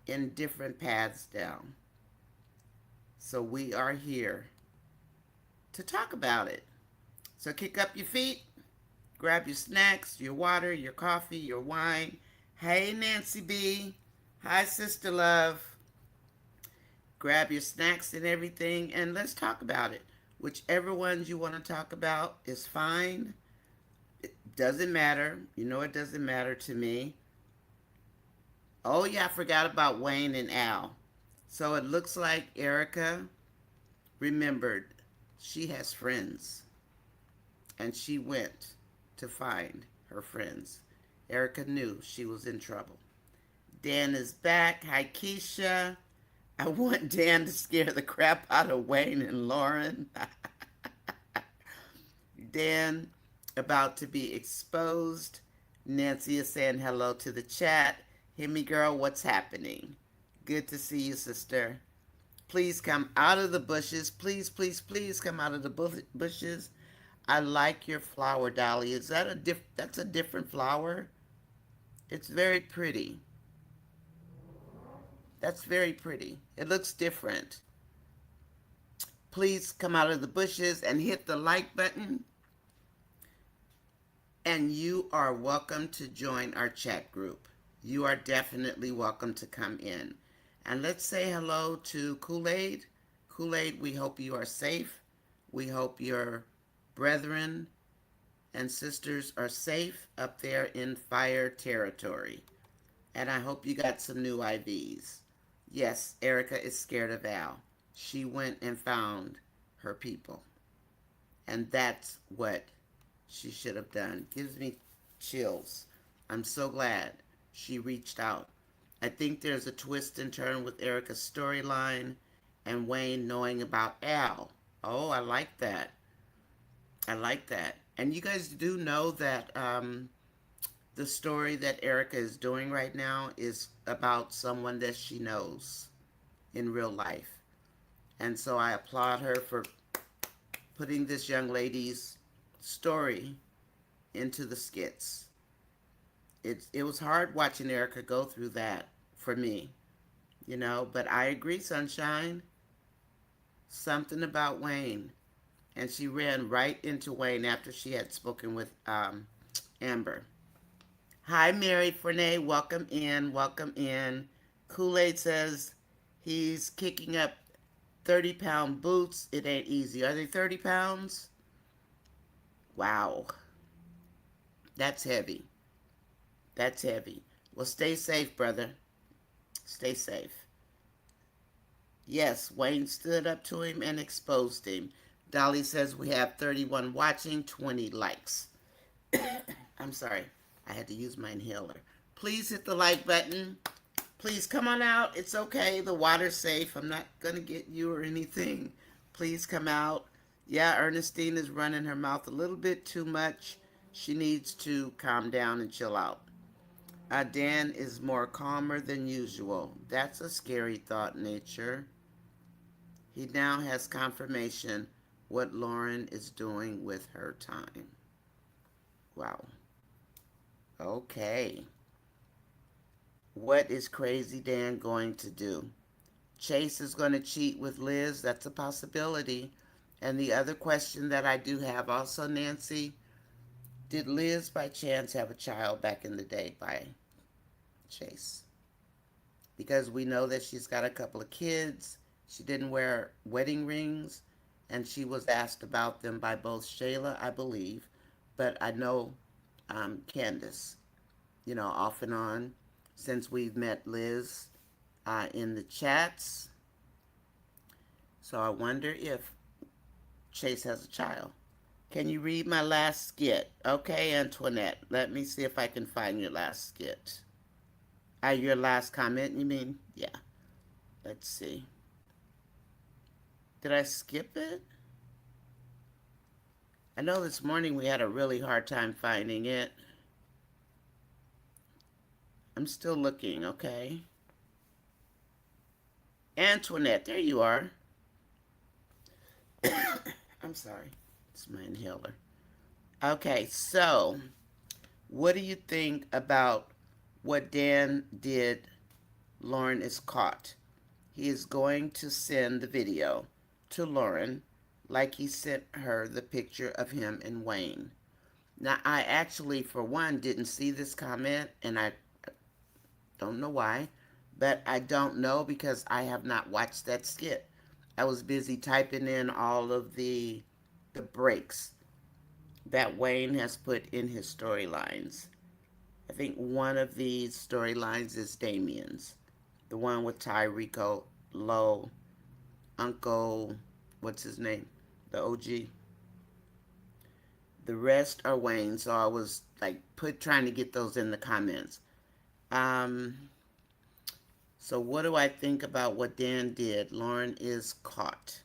in different paths down. So we are here to talk about it. So kick up your feet, grab your snacks, your water, your coffee, your wine. Hey, Nancy B. Hi, Sister Love. Grab your snacks and everything, and let's talk about it. Whichever ones you want to talk about is fine. It doesn't matter. You know it doesn't matter to me. Oh, yeah, I forgot about Wayne and Al. So it looks like Erica remembered she has friends, and she went to find her friends. Erica knew she was in trouble. Dan is back. Hi, Keisha. I want Dan to scare the crap out of Wayne and Lauren. Dan about to be exposed. Nancy is saying hello to the chat. Hear me, girl, what's happening? Good to see you, sister. Please come out of the bushes. Please, please, please come out of the bushes. I like your flower, Dolly. Is that that's a different flower? It's very pretty. That's very pretty. It looks different. Please come out of the bushes and hit the like button. And you are welcome to join our chat group. You are definitely welcome to come in. And let's say hello to Kool-Aid. Kool-Aid, we hope you are safe. We hope your brethren and sisters are safe up there in fire territory. And I hope you got some new IVs. Yes, Erica is scared of Al. She went and found her people. And that's what she should have done. Gives me chills. I'm so glad she reached out. I think there's a twist and turn with Erica's storyline and Wayne knowing about Al. Oh, I like that. I like that. And you guys do know that the story that Erica is doing right now is about someone that she knows in real life. And so I applaud her for putting this young lady's story into the skits. It was hard watching Erica go through that for me, but I agree, Sunshine. Something about Wayne. And she ran right into Wayne after she had spoken with Amber. Hi, Mary Fournet. Welcome in. Welcome in. Kool-Aid says he's kicking up 30-pound boots. It ain't easy. Are they 30 pounds? Wow. That's heavy. That's heavy. Well, stay safe, brother. Stay safe. Yes, Wayne stood up to him and exposed him. Dolly says we have 31 watching, 20 likes. I'm sorry. I had to use my inhaler. Please hit the like button. Please come on out. It's okay. The water's safe. I'm not going to get you or anything. Please come out. Yeah, Ernestine is running her mouth a little bit too much. She needs to calm down and chill out. Dan is more calmer than usual. That's a scary thought, Nature. He now has confirmation what Lauren is doing with her time. Wow. Okay. What is Crazy Dan going to do? Chase is going to cheat with Liz. That's a possibility. And the other question that I do have also, Nancy, did Liz by chance have a child back in the day by Chase? Because we know that she's got a couple of kids. She didn't wear wedding rings, and she was asked about them by both Shayla, I believe, but I know Candace, off and on, since we've met Liz in the chats. So I wonder if Chase has a child. Can you read my last skit? Okay, Antoinette. Let me see if I can find your last skit. Your last comment, you mean? Yeah. Let's see. Did I skip it? I know this morning we had a really hard time finding it. I'm still looking, okay? Antoinette, there you are. I'm sorry. It's my inhaler. Okay, so what do you think about what Dan did Lauren is caught. He is going to send the video to Lauren like he sent her the picture of him and Wayne. Now, I actually, for one, didn't see this comment, and I don't know why, but I don't know because I have not watched that skit. I was busy typing in all of the breaks that Wayne has put in his storylines. I think one of these storylines is Damien's, the one with Ty, Rico, Low, Uncle, what's his name, the OG. The rest are Wayne, so I was like trying to get those in the comments. Um, so what do I think about what Dan did? Lauren is caught.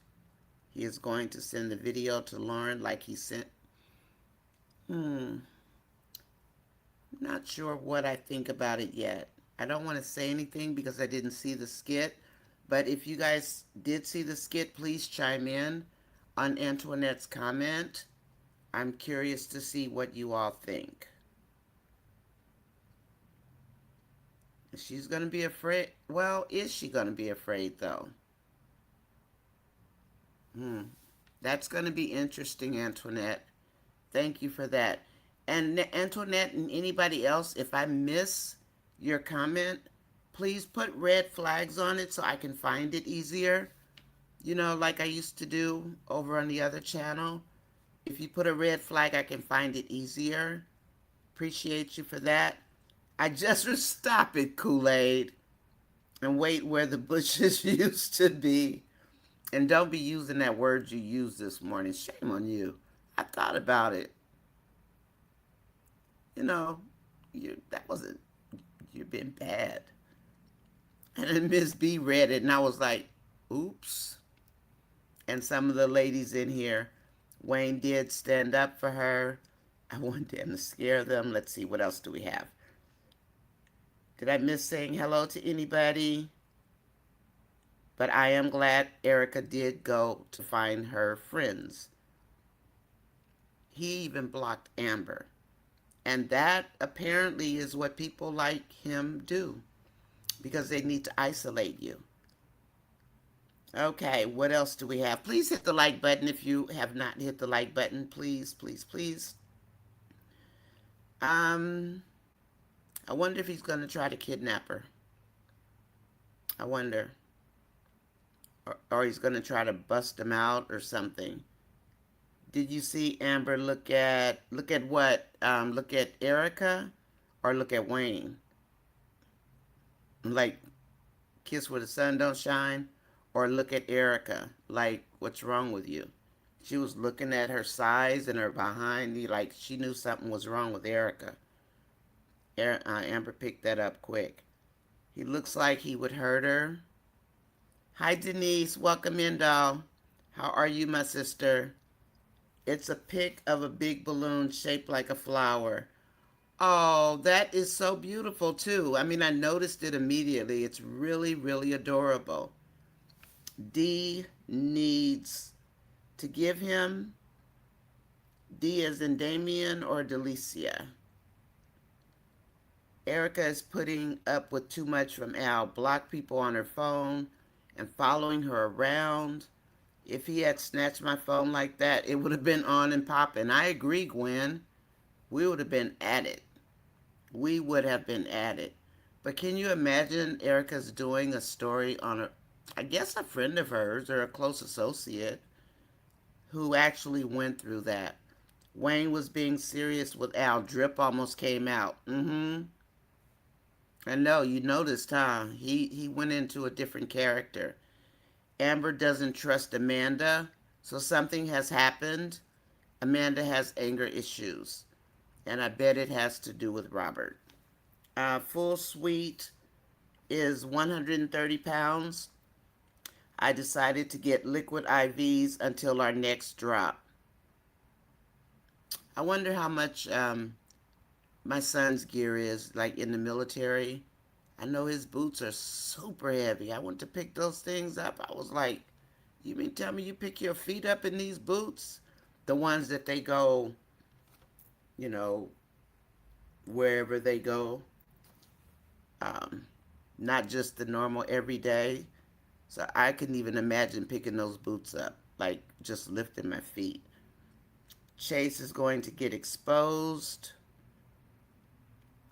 He is going to send the video to Lauren like he sent. Not sure what I think about it yet. I don't want to say anything because I didn't see the skit. But if you guys did see the skit, please chime in on Antoinette's comment. I'm curious to see what you all think. She's going to be afraid. Well, is she going to be afraid, though? That's going to be interesting, Antoinette. Thank you for that. And Antoinette and anybody else, if I miss your comment, please put red flags on it so I can find it easier. You know, like I used to do over on the other channel. If you put a red flag, I can find it easier. Appreciate you for that. I just stop it, Kool-Aid, and wait where the bushes used to be. And don't be using that word you used this morning. Shame on you. I thought about it. You know, that wasn't, you've been bad. And then Miss B read it, and I was like, oops. And some of the ladies in here, Wayne did stand up for her. I wanted them to scare them. Let's see, what else do we have? Did I miss saying hello to anybody? But I am glad Erica did go to find her friends. He even blocked Amber. And that apparently is what people like him do, because they need to isolate you. Okay, what else do we have? Please hit the like button if you have not hit the like button. Please, please, please. I wonder if he's going to try to kidnap her. I wonder. Or he's going to try to bust him out or something. Did you see Amber look at what? Look at Erica or look at Wayne? Like, kiss where the sun don't shine? Or look at Erica, like, what's wrong with you? She was looking at her size and her behind, like she knew something was wrong with Erica. Amber picked that up quick. He looks like he would hurt her. Hi, Denise. Welcome in, doll. How are you, my sister? It's a pic of a big balloon shaped like a flower. Oh, that is so beautiful, too. I mean, I noticed it immediately. It's really, really adorable. D needs to give him, D as in Damien or Delicia. Erica is putting up with too much from Al. Block people on her phone and following her around. If he had snatched my phone like that, it would have been on and popping. I agree, Gwen. We would have been at it. We would have been at it. But can you imagine Erica's doing a story on I guess a friend of hers or a close associate who actually went through that. Wayne was being serious with Al. Drip almost came out. I know, you noticed, huh? He went into a different character. Amber doesn't trust Amanda, so something has happened. Amanda has anger issues, and I bet it has to do with Robert. Full Suite is 130 pounds. I decided to get liquid IVs until our next drop. I wonder how much my son's gear is, like in the military. I know his boots are super heavy. I went to pick those things up. I was like, you mean tell me you pick your feet up in these boots? The ones that they go, you know, wherever they go. Um, not just the normal everyday. So I couldn't even imagine picking those boots up, like just lifting my feet. Chase is going to get exposed.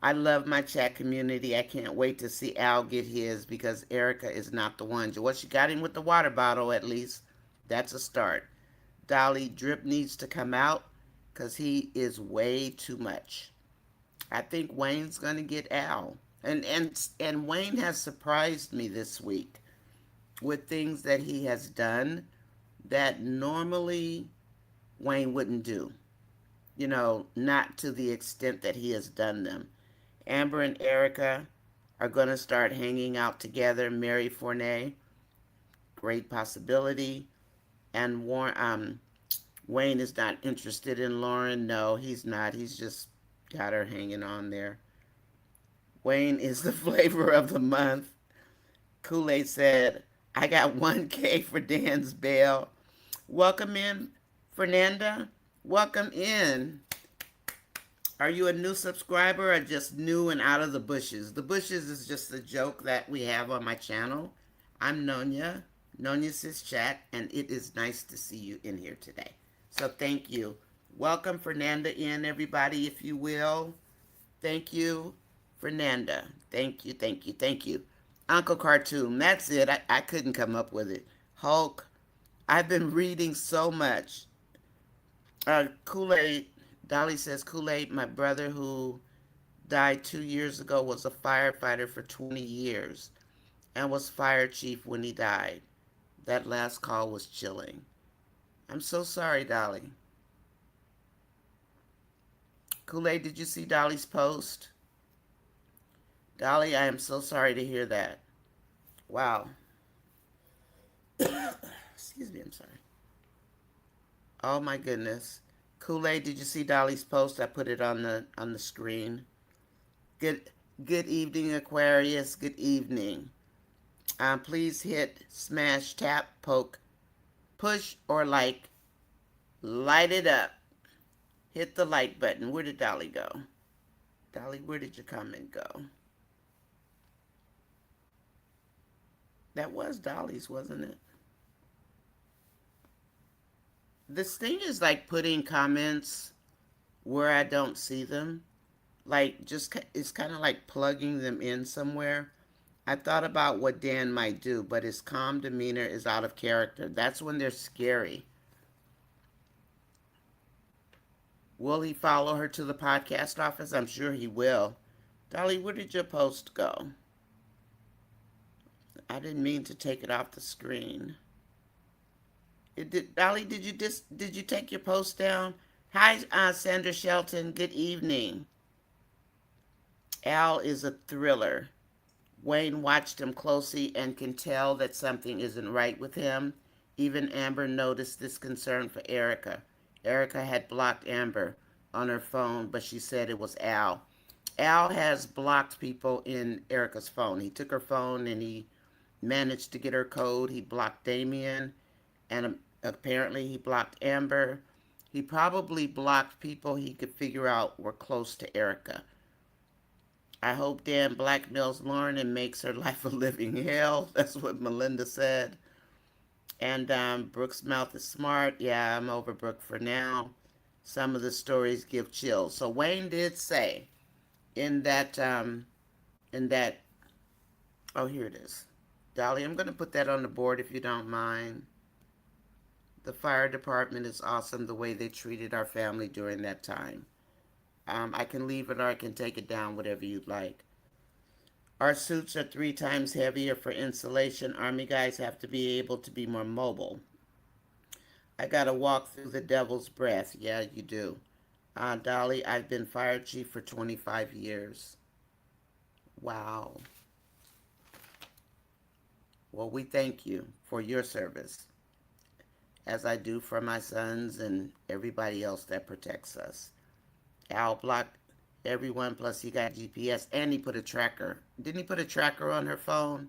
I love my chat community. I can't wait to see Al get his because Erica is not the one. Well, she got him with the water bottle at least. That's a start. Dolly Drip needs to come out because he is way too much. I think Wayne's gonna get Al. And Wayne has surprised me this week with things that he has done that normally Wayne wouldn't do. You know, not to the extent that he has done them. Amber and Erica are going to start hanging out together. Mary Fournier, great possibility. And Wayne is not interested in Lauren. No, he's not. He's just got her hanging on there. Wayne is the flavor of the month. Kool-Aid said, I got 1K for Dan's bail. Welcome in, Fernanda. Welcome in. Are you a new subscriber or just new and out of the bushes? The bushes is just a joke that we have on my channel. I'm Nonya, NonyasisChat, and it is nice to see you in here today. So thank you. Welcome Fernanda in, everybody, if you will. Thank you, Fernanda. Thank you, thank you, thank you. Uncle Cartoon, that's it. I couldn't come up with it. Hulk, I've been reading so much. Kool-Aid, Dolly says, Kool-Aid, my brother who died 2 years ago was a firefighter for 20 years and was fire chief when he died. That last call was chilling. I'm so sorry, Dolly. Kool-Aid, did you see Dolly's post? Dolly, I am so sorry to hear that. Wow. Excuse me, I'm sorry. Oh my goodness. Kool-Aid, did you see Dolly's post? I put it on the screen. Good evening, Aquarius. Good evening. Please hit smash, tap, poke, push, or like. Light it up. Hit the like button. Where did Dolly go? Dolly, where did your comment go? That was Dolly's, wasn't it? This thing is like putting comments where I don't see them. Like, just it's kind of like plugging them in somewhere. I thought about what Dan might do, but his calm demeanor is out of character. That's when they're scary. Will he follow her to the podcast office? I'm sure he will. Dolly, where did your post go? I didn't mean to take it off the screen. Dolly, did you take your post down? Hi, Sandra Shelton. Good evening. Al is a thriller. Wayne watched him closely and can tell that something isn't right with him. Even Amber noticed this concern for Erica. Erica had blocked Amber on her phone, but she said it was Al. Al has blocked people in Erica's phone. He took her phone and he managed to get her code. He blocked Damien, and apparently he blocked Amber. He probably blocked people he could figure out were close to Erica. I hope Dan blackmails Lauren and makes her life a living hell. That's what Melinda said. And Brooke's mouth is smart. Yeah, I'm over Brooke for now. Some of the stories give chills. So Wayne did say in that, oh, here it is. Dolly, I'm going to put that on the board if you don't mind. The fire department is awesome the way they treated our family during that time. I can leave it or I can take it down, whatever you'd like. Our suits are 3 times heavier for insulation. Army guys have to be able to be more mobile. I got to walk through the devil's breath. Yeah, you do. Dolly, I've been fire chief for 25 years. Wow. Well, we thank you for your service, as I do for my sons and everybody else that protects us. Al blocked everyone, plus he got GPS, and he put a tracker. Didn't he put a tracker on her phone?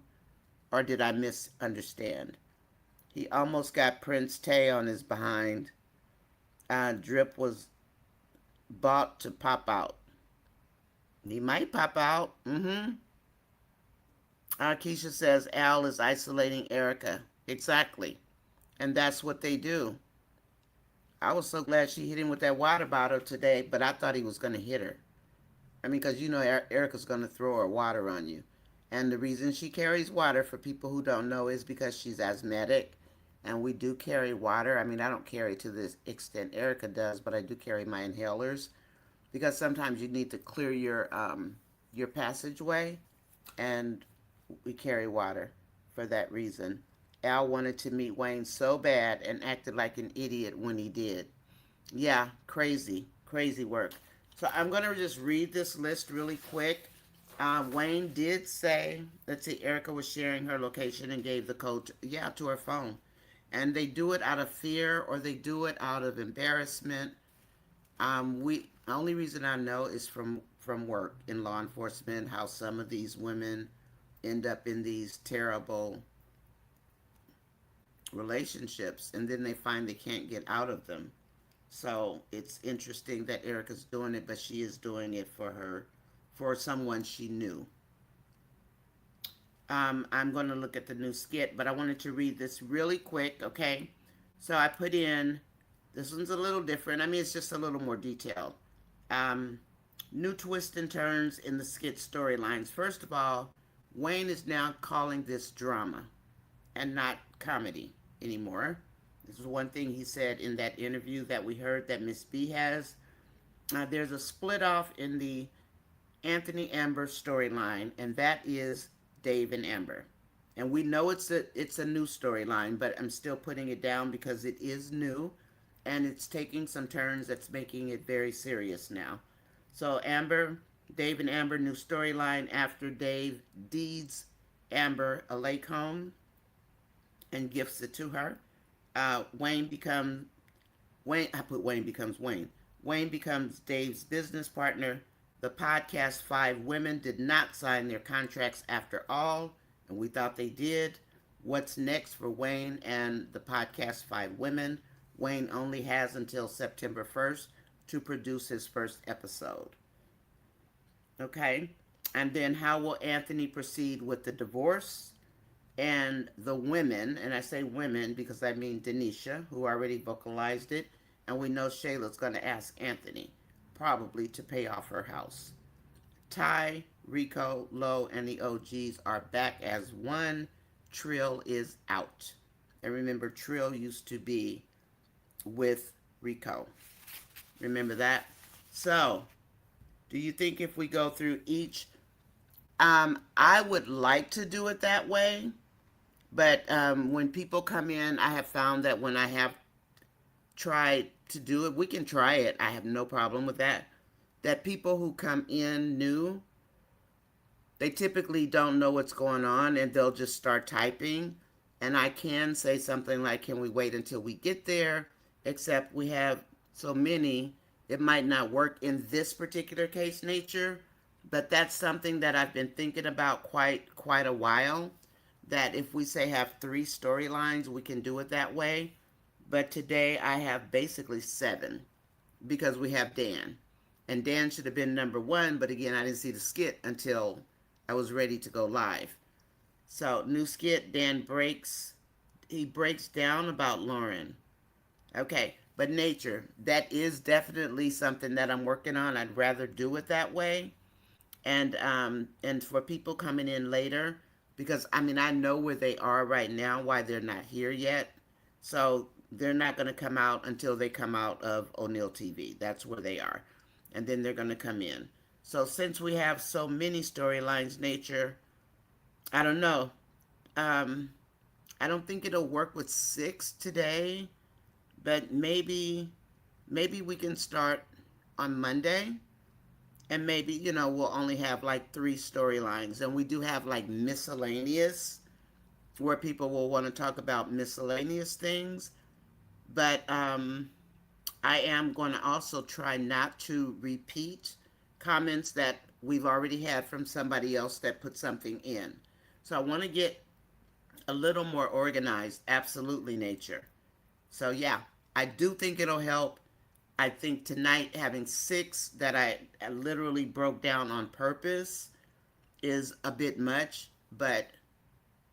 Or did I misunderstand? He almost got Prince Tay on his behind. Drip was bought to pop out. He might pop out. Keisha says Al is isolating Erica. Exactly. And that's what they do. I was so glad she hit him with that water bottle today, but I thought he was going to hit her. I mean, because you know Erica's going to throw her water on you. And the reason she carries water, for people who don't know, is because she's asthmatic. And we do carry water. I mean, I don't carry to the extent Erica does, but I do carry my inhalers because sometimes you need to clear your passageway, and we carry water for that reason. Al wanted to meet Wayne so bad and acted like an idiot when he did. Yeah, crazy, crazy work. So I'm going to just read this list really quick. Wayne did say, let's see, Erica was sharing her location and gave the code, to her phone. And they do it out of fear or they do it out of embarrassment. The only reason I know is from work in law enforcement, how some of these women end up in these terrible relationships and then they find they can't get out of them. So it's interesting that Erica's doing it, but she is doing it for someone she knew. I'm going to look at the new skit, but I wanted to read this really quick, okay? So I put in, this one's a little different. I mean, it's just a little more detailed. Um, New twists and turns in the skit storylines. First of all, Wayne is now calling this drama and not comedy anymore. This is one thing he said in that interview that we heard that Miss B has. There's a split off in the Anthony Amber storyline, and that is Dave and Amber. And we know it's a new storyline, but I'm still putting it down because it is new, and it's taking some turns that's making it very serious now. So Dave and Amber, new storyline after Dave deeds Amber a lake home and gifts it to her. Wayne becomes Wayne. I put Wayne becomes Wayne. Wayne becomes Dave's business partner. The podcast Five Women did not sign their contracts after all, and we thought they did. What's next for Wayne and the podcast Five Women? Wayne only has until September 1st to produce his first episode. Okay? And then how will Anthony proceed with the divorce? And the women, and I say women because I mean Denisha, who already vocalized it, and we know Shayla's going to ask Anthony, probably to pay off her house. Ty, Rico, Lo, and the OGs are back as one. Trill is out. And remember, Trill used to be with Rico. Remember that? So, do you think if we go through each, I would like to do it that way, but when people come in, I have found that when I have tried to do it, we can try it. I have no problem with that. That people who come in new, they typically don't know what's going on and they'll just start typing. And I can say something like, can we wait until we get there? Except we have so many, it might not work in this particular case nature, but that's something that I've been thinking about quite a while, that if we say have 3 storylines, we can do it that way. But today I have basically 7, because we have Dan. And Dan should have been number 1, but again, I didn't see the skit until I was ready to go live. So, new skit, he breaks down about Lauren. Okay, but nature, that is definitely something that I'm working on. I'd rather do it that way. And for people coming in later, because I mean, I know where they are right now, why they're not here yet. So they're not going to come out until they come out of O'Neill TV. That's where they are. And then they're going to come in. So since we have so many storylines, nature, I don't know. I don't think it'll work with 6 today, but maybe we can start on Monday, and maybe we'll only have like 3 storylines, and we do have like miscellaneous, where people will want to talk about miscellaneous things, but I am going to also try not to repeat comments that we've already had from somebody else that put something in. So I want to get a little more organized. Absolutely, nature. So yeah, I do think it'll help. I think tonight having 6 that I literally broke down on purpose is a bit much. but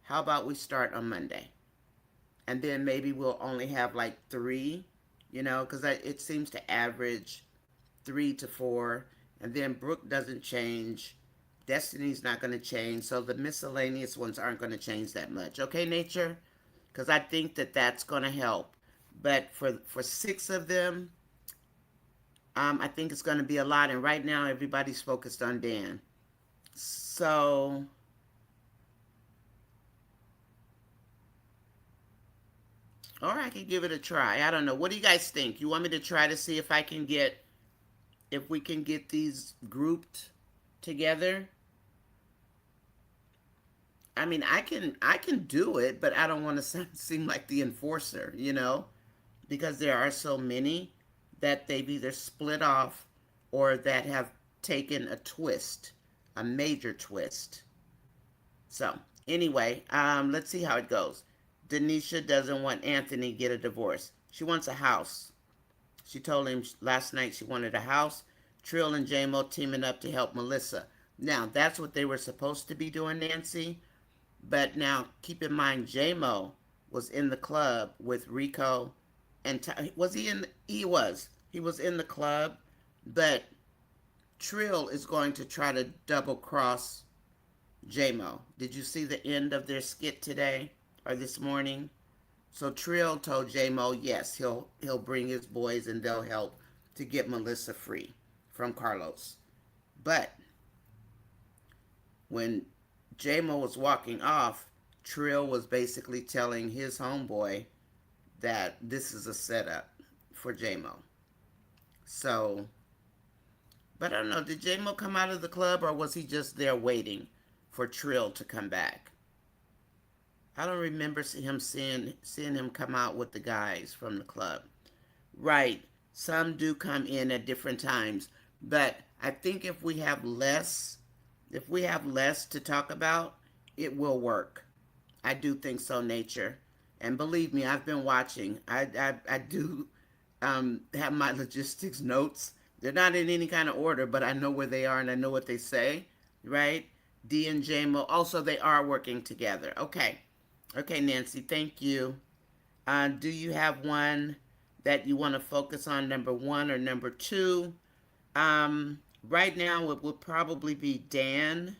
how about we start on Monday? And then maybe we'll only have like three, because it seems to average 3 to 4. And then Brooke doesn't change. Destiny's not going to change. So the miscellaneous ones aren't going to change that much. Okay, Nature? Because I think that that's going to help. But for 6 of them, I think it's going to be a lot. And right now, everybody's focused on Dan. So, or I can give it a try. I don't know. What do you guys think? You want me to try to see if we can get these grouped together? I mean, I can do it, but I don't want to seem like the enforcer, because there are so many that they've either split off or that have taken a twist, a major twist. So, anyway, let's see how it goes. Denisha doesn't want Anthony to get a divorce. She wants a house. She told him last night she wanted a house. Trill and JMO teaming up to help Melissa. Now, that's what they were supposed to be doing, Nancy. But now, keep in mind, JMO was in the club with Rico and was he in? He was. He was in the club, but Trill is going to try to double cross JMO. Did you see the end of their skit today or this morning? So Trill told JMO, yes, he'll bring his boys and they'll help to get Melissa free from Carlos. But when JMO was walking off, Trill was basically telling his homeboy that this is a setup for JMO. So, but I don't know, did JMO come out of the club or was he just there waiting for Trill to come back? I don't remember seeing him come out with the guys from the club. Right. Some do come in at different times, but I think if we have less to talk about, it will work. I do think so, Nature. And believe me, I've been watching. I do have my logistics notes. They're not in any kind of order, but I know where they are and I know what they say, right? D and JMO. Also, they are working together. Okay. Okay, Nancy, thank you. Do you have one that you want to focus on, number 1 or number 2? Right now, it will probably be Dan.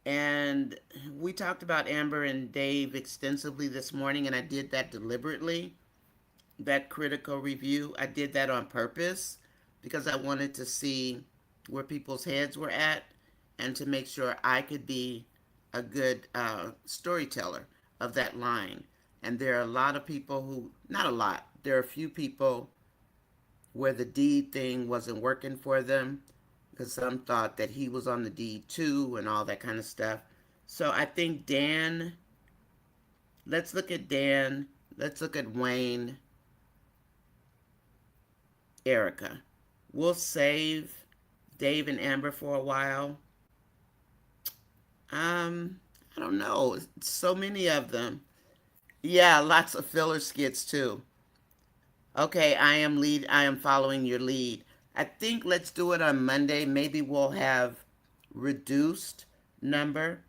And we talked about Amber and Dave extensively this morning, and I did that deliberately. That critical review, I did that on purpose because I wanted to see where people's heads were at and to make sure I could be a good storyteller of that line. And there are a lot of people who, not a lot, there are a few people where the deed thing wasn't working for them because some thought that he was on the deed too and all that kind of stuff. So I think Dan, let's look at Dan, let's look at Wayne, Erica. We'll save Dave and Amber for a while. I don't know. So many of them. Yeah, lots of filler skits too. Okay, I am following your lead. I think let's do it on Monday. Maybe we'll have reduced number.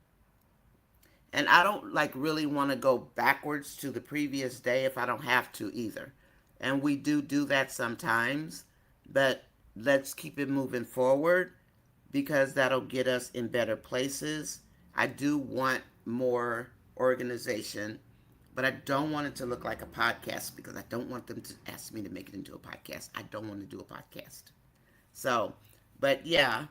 And I don't like really want to go backwards to the previous day if I don't have to either. And we do that sometimes, but let's keep it moving forward because that'll get us in better places. I do want more organization, but I don't want it to look like a podcast because I don't want them to ask me to make it into a podcast. I don't want to do a podcast. So, but yeah.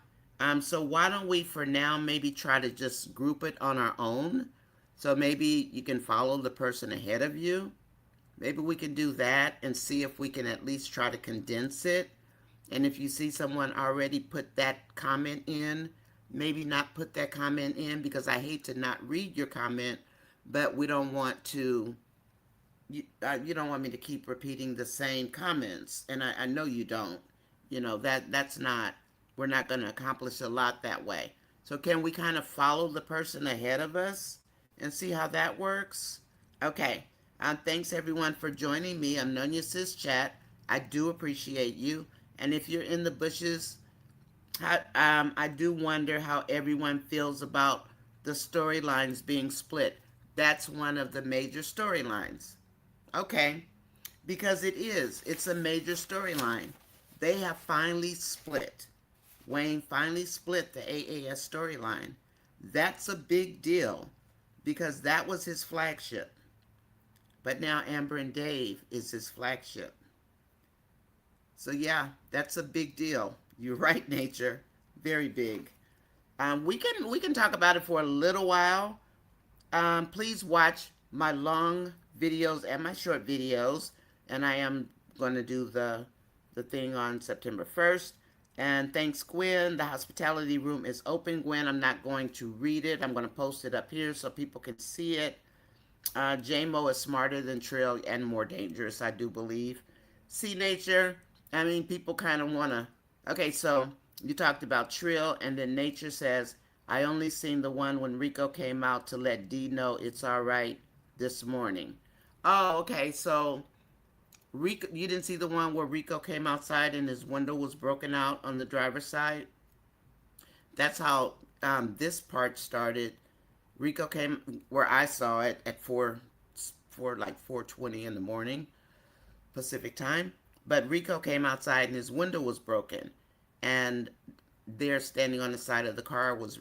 So why don't we for now maybe try to just group it on our own? So maybe you can follow the person ahead of you. Maybe we can do that and see if we can at least try to condense it. And if you see someone already put that comment in, maybe not put that comment in because I hate to not read your comment, but we don't want to, you don't want me to keep repeating the same comments. And I know you don't. That's not, we're not going to accomplish a lot that way. So can we kind of follow the person ahead of us and see how that works? Okay. Thanks everyone for joining me. I'm NonyasisChat. I do appreciate you. And if you're in the bushes, I do wonder how everyone feels about the storylines being split. That's one of the major storylines. Okay, because it is. It's a major storyline. They have finally split. Wayne finally split the AAS storyline. That's a big deal because that was his flagship. But now Amber and Dave is his flagship. So yeah, that's a big deal. You're right, Nature. Very big. We can talk about it for a little while. Please watch my long videos and my short videos, and I am going to do the thing on September 1st. And thanks, Gwen. The hospitality room is open. Gwen, I'm not going to read it. I'm going to post it up here so people can see it. JMO is smarter than Trill and more dangerous, I do believe. See, Nature, I mean, people kind of want to. Okay, so you talked about Trill, and then Nature says, I only seen the one when Rico came out to let D know it's all right this morning. Oh, okay, so Rico, you didn't see the one where Rico came outside and his window was broken out on the driver's side? That's how this part started. Rico came where I saw it at 4:20 in the morning Pacific time. But Rico came outside and his window was broken, and there standing on the side of the car was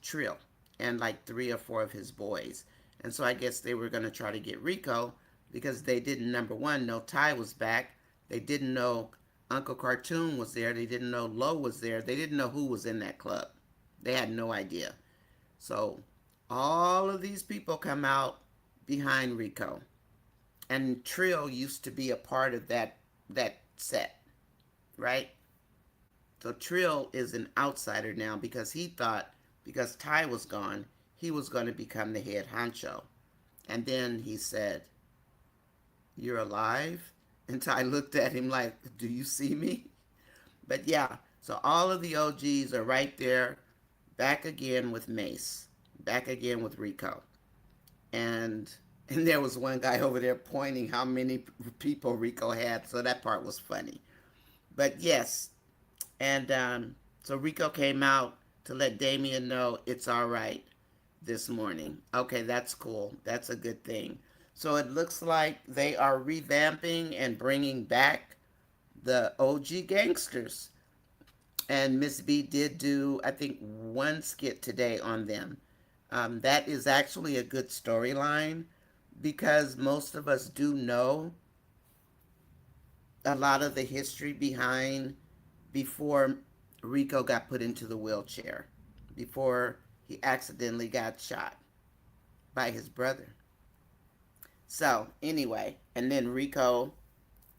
Trill and like 3 or 4 of his boys. And so I guess they were going to try to get Rico because they didn't, number one, know Ty was back. They didn't know Uncle Cartoon was there. They didn't know Lo was there. They didn't know who was in that club. They had no idea. So all of these people come out behind Rico. And Trill used to be a part of that set, right? So Trill is an outsider now because he thought because Ty was gone, he was going to become the head honcho. And then he said, "You're alive?" And Ty looked at him like, "Do you see me?" But yeah, so all of the OGs are right there, back again with Mace, back again with Rico. And there was one guy over there pointing how many people Rico had, so that part was funny. But yes, and so Rico came out to let Damien know it's all right this morning. Okay, that's cool. That's a good thing. So it looks like they are revamping and bringing back the OG gangsters. And Miss B did do, I think, one skit today on them. That is actually a good storyline because most of us do know a lot of the history behind before Rico got put into the wheelchair, before he accidentally got shot by his brother. So, anyway, and then Rico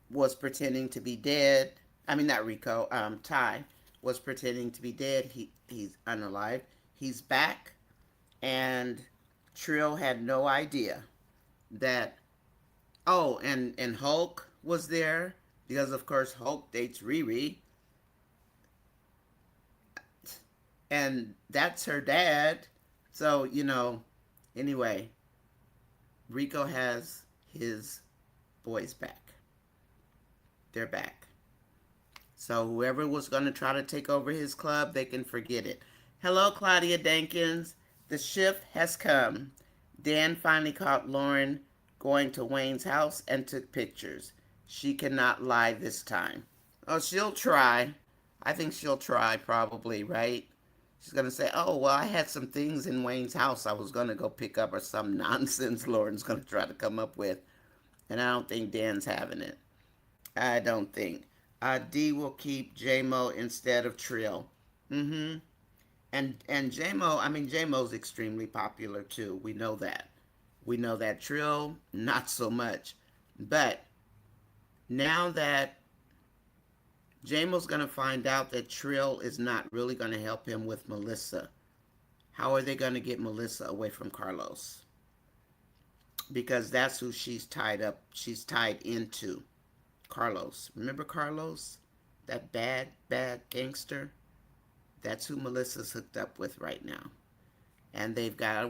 was pretending to be dead. I mean, not Rico, Ty was pretending to be dead. He's unalive. He's back, and Trill had no idea that. Oh, and Hulk was there because, of course, Hulk dates Riri, and that's her dad. So anyway, Rico has his boys back. They're back. So whoever was going to try to take over his club, they can forget it. Hello, Claudia Dankins. The shift has come. Dan finally caught Lauren going to Wayne's house and took pictures. She cannot lie this time. Oh, she'll try. I think she'll try probably, right? She's going to say, oh, well, I had some things in Wayne's house I was going to go pick up or some nonsense Lauren's going to try to come up with. And I don't think Dan's having it. I don't think. D will keep J-Mo instead of Trill. Mm-hmm. And J-Mo, I mean, J-Mo's extremely popular too. We know that. We know that. Trill, not so much. But now that J-Mo's going to find out that Trill is not really going to help him with Melissa, how are they going to get Melissa away from Carlos? Because that's who she's tied into. Carlos. Remember Carlos? That bad gangster? That's who Melissa's hooked up with right now. And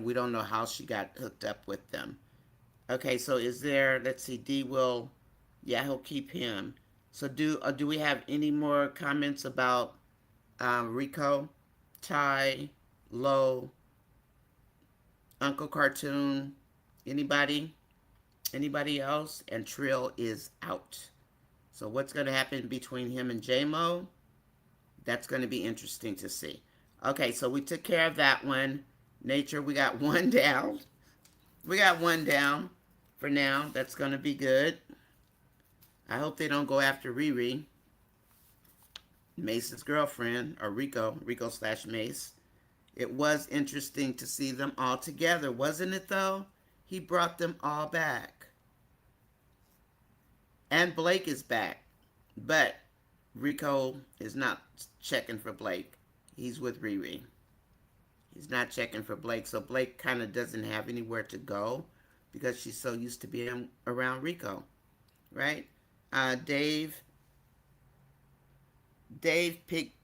we don't know how she got hooked up with them. Okay, so let's see, D will, yeah, he'll keep him. So do we have any more comments about Rico, Ty, Lo, Uncle Cartoon, anybody? Anybody else? And Trill is out. So what's going to happen between him and J-Mo? That's going to be interesting to see. Okay, so we took care of that one. Nature, we got one down. We got one down for now. That's going to be good. I hope they don't go after Riri, Mace's girlfriend, or Rico slash Mace. It was interesting to see them all together, wasn't it though? He brought them all back. And Blake is back. But Rico is not checking for Blake. He's with Riri. He's not checking for Blake, so Blake kind of doesn't have anywhere to go because she's so used to being around Rico, right? Dave picked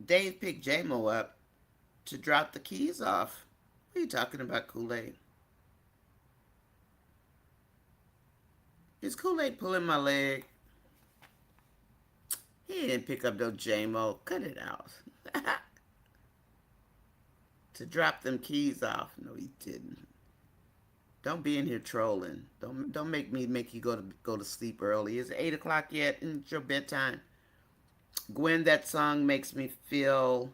J-Mo up to drop the keys off. What are you talking about, Kool-Aid? Is Kool-Aid pulling my leg? He didn't pick up no J-Mo. Cut it out. To drop them keys off. No, he didn't. Don't be in here trolling. Don't make me make you go to sleep early. Is it 8 o'clock yet? It's your bedtime. Gwen, that song makes me feel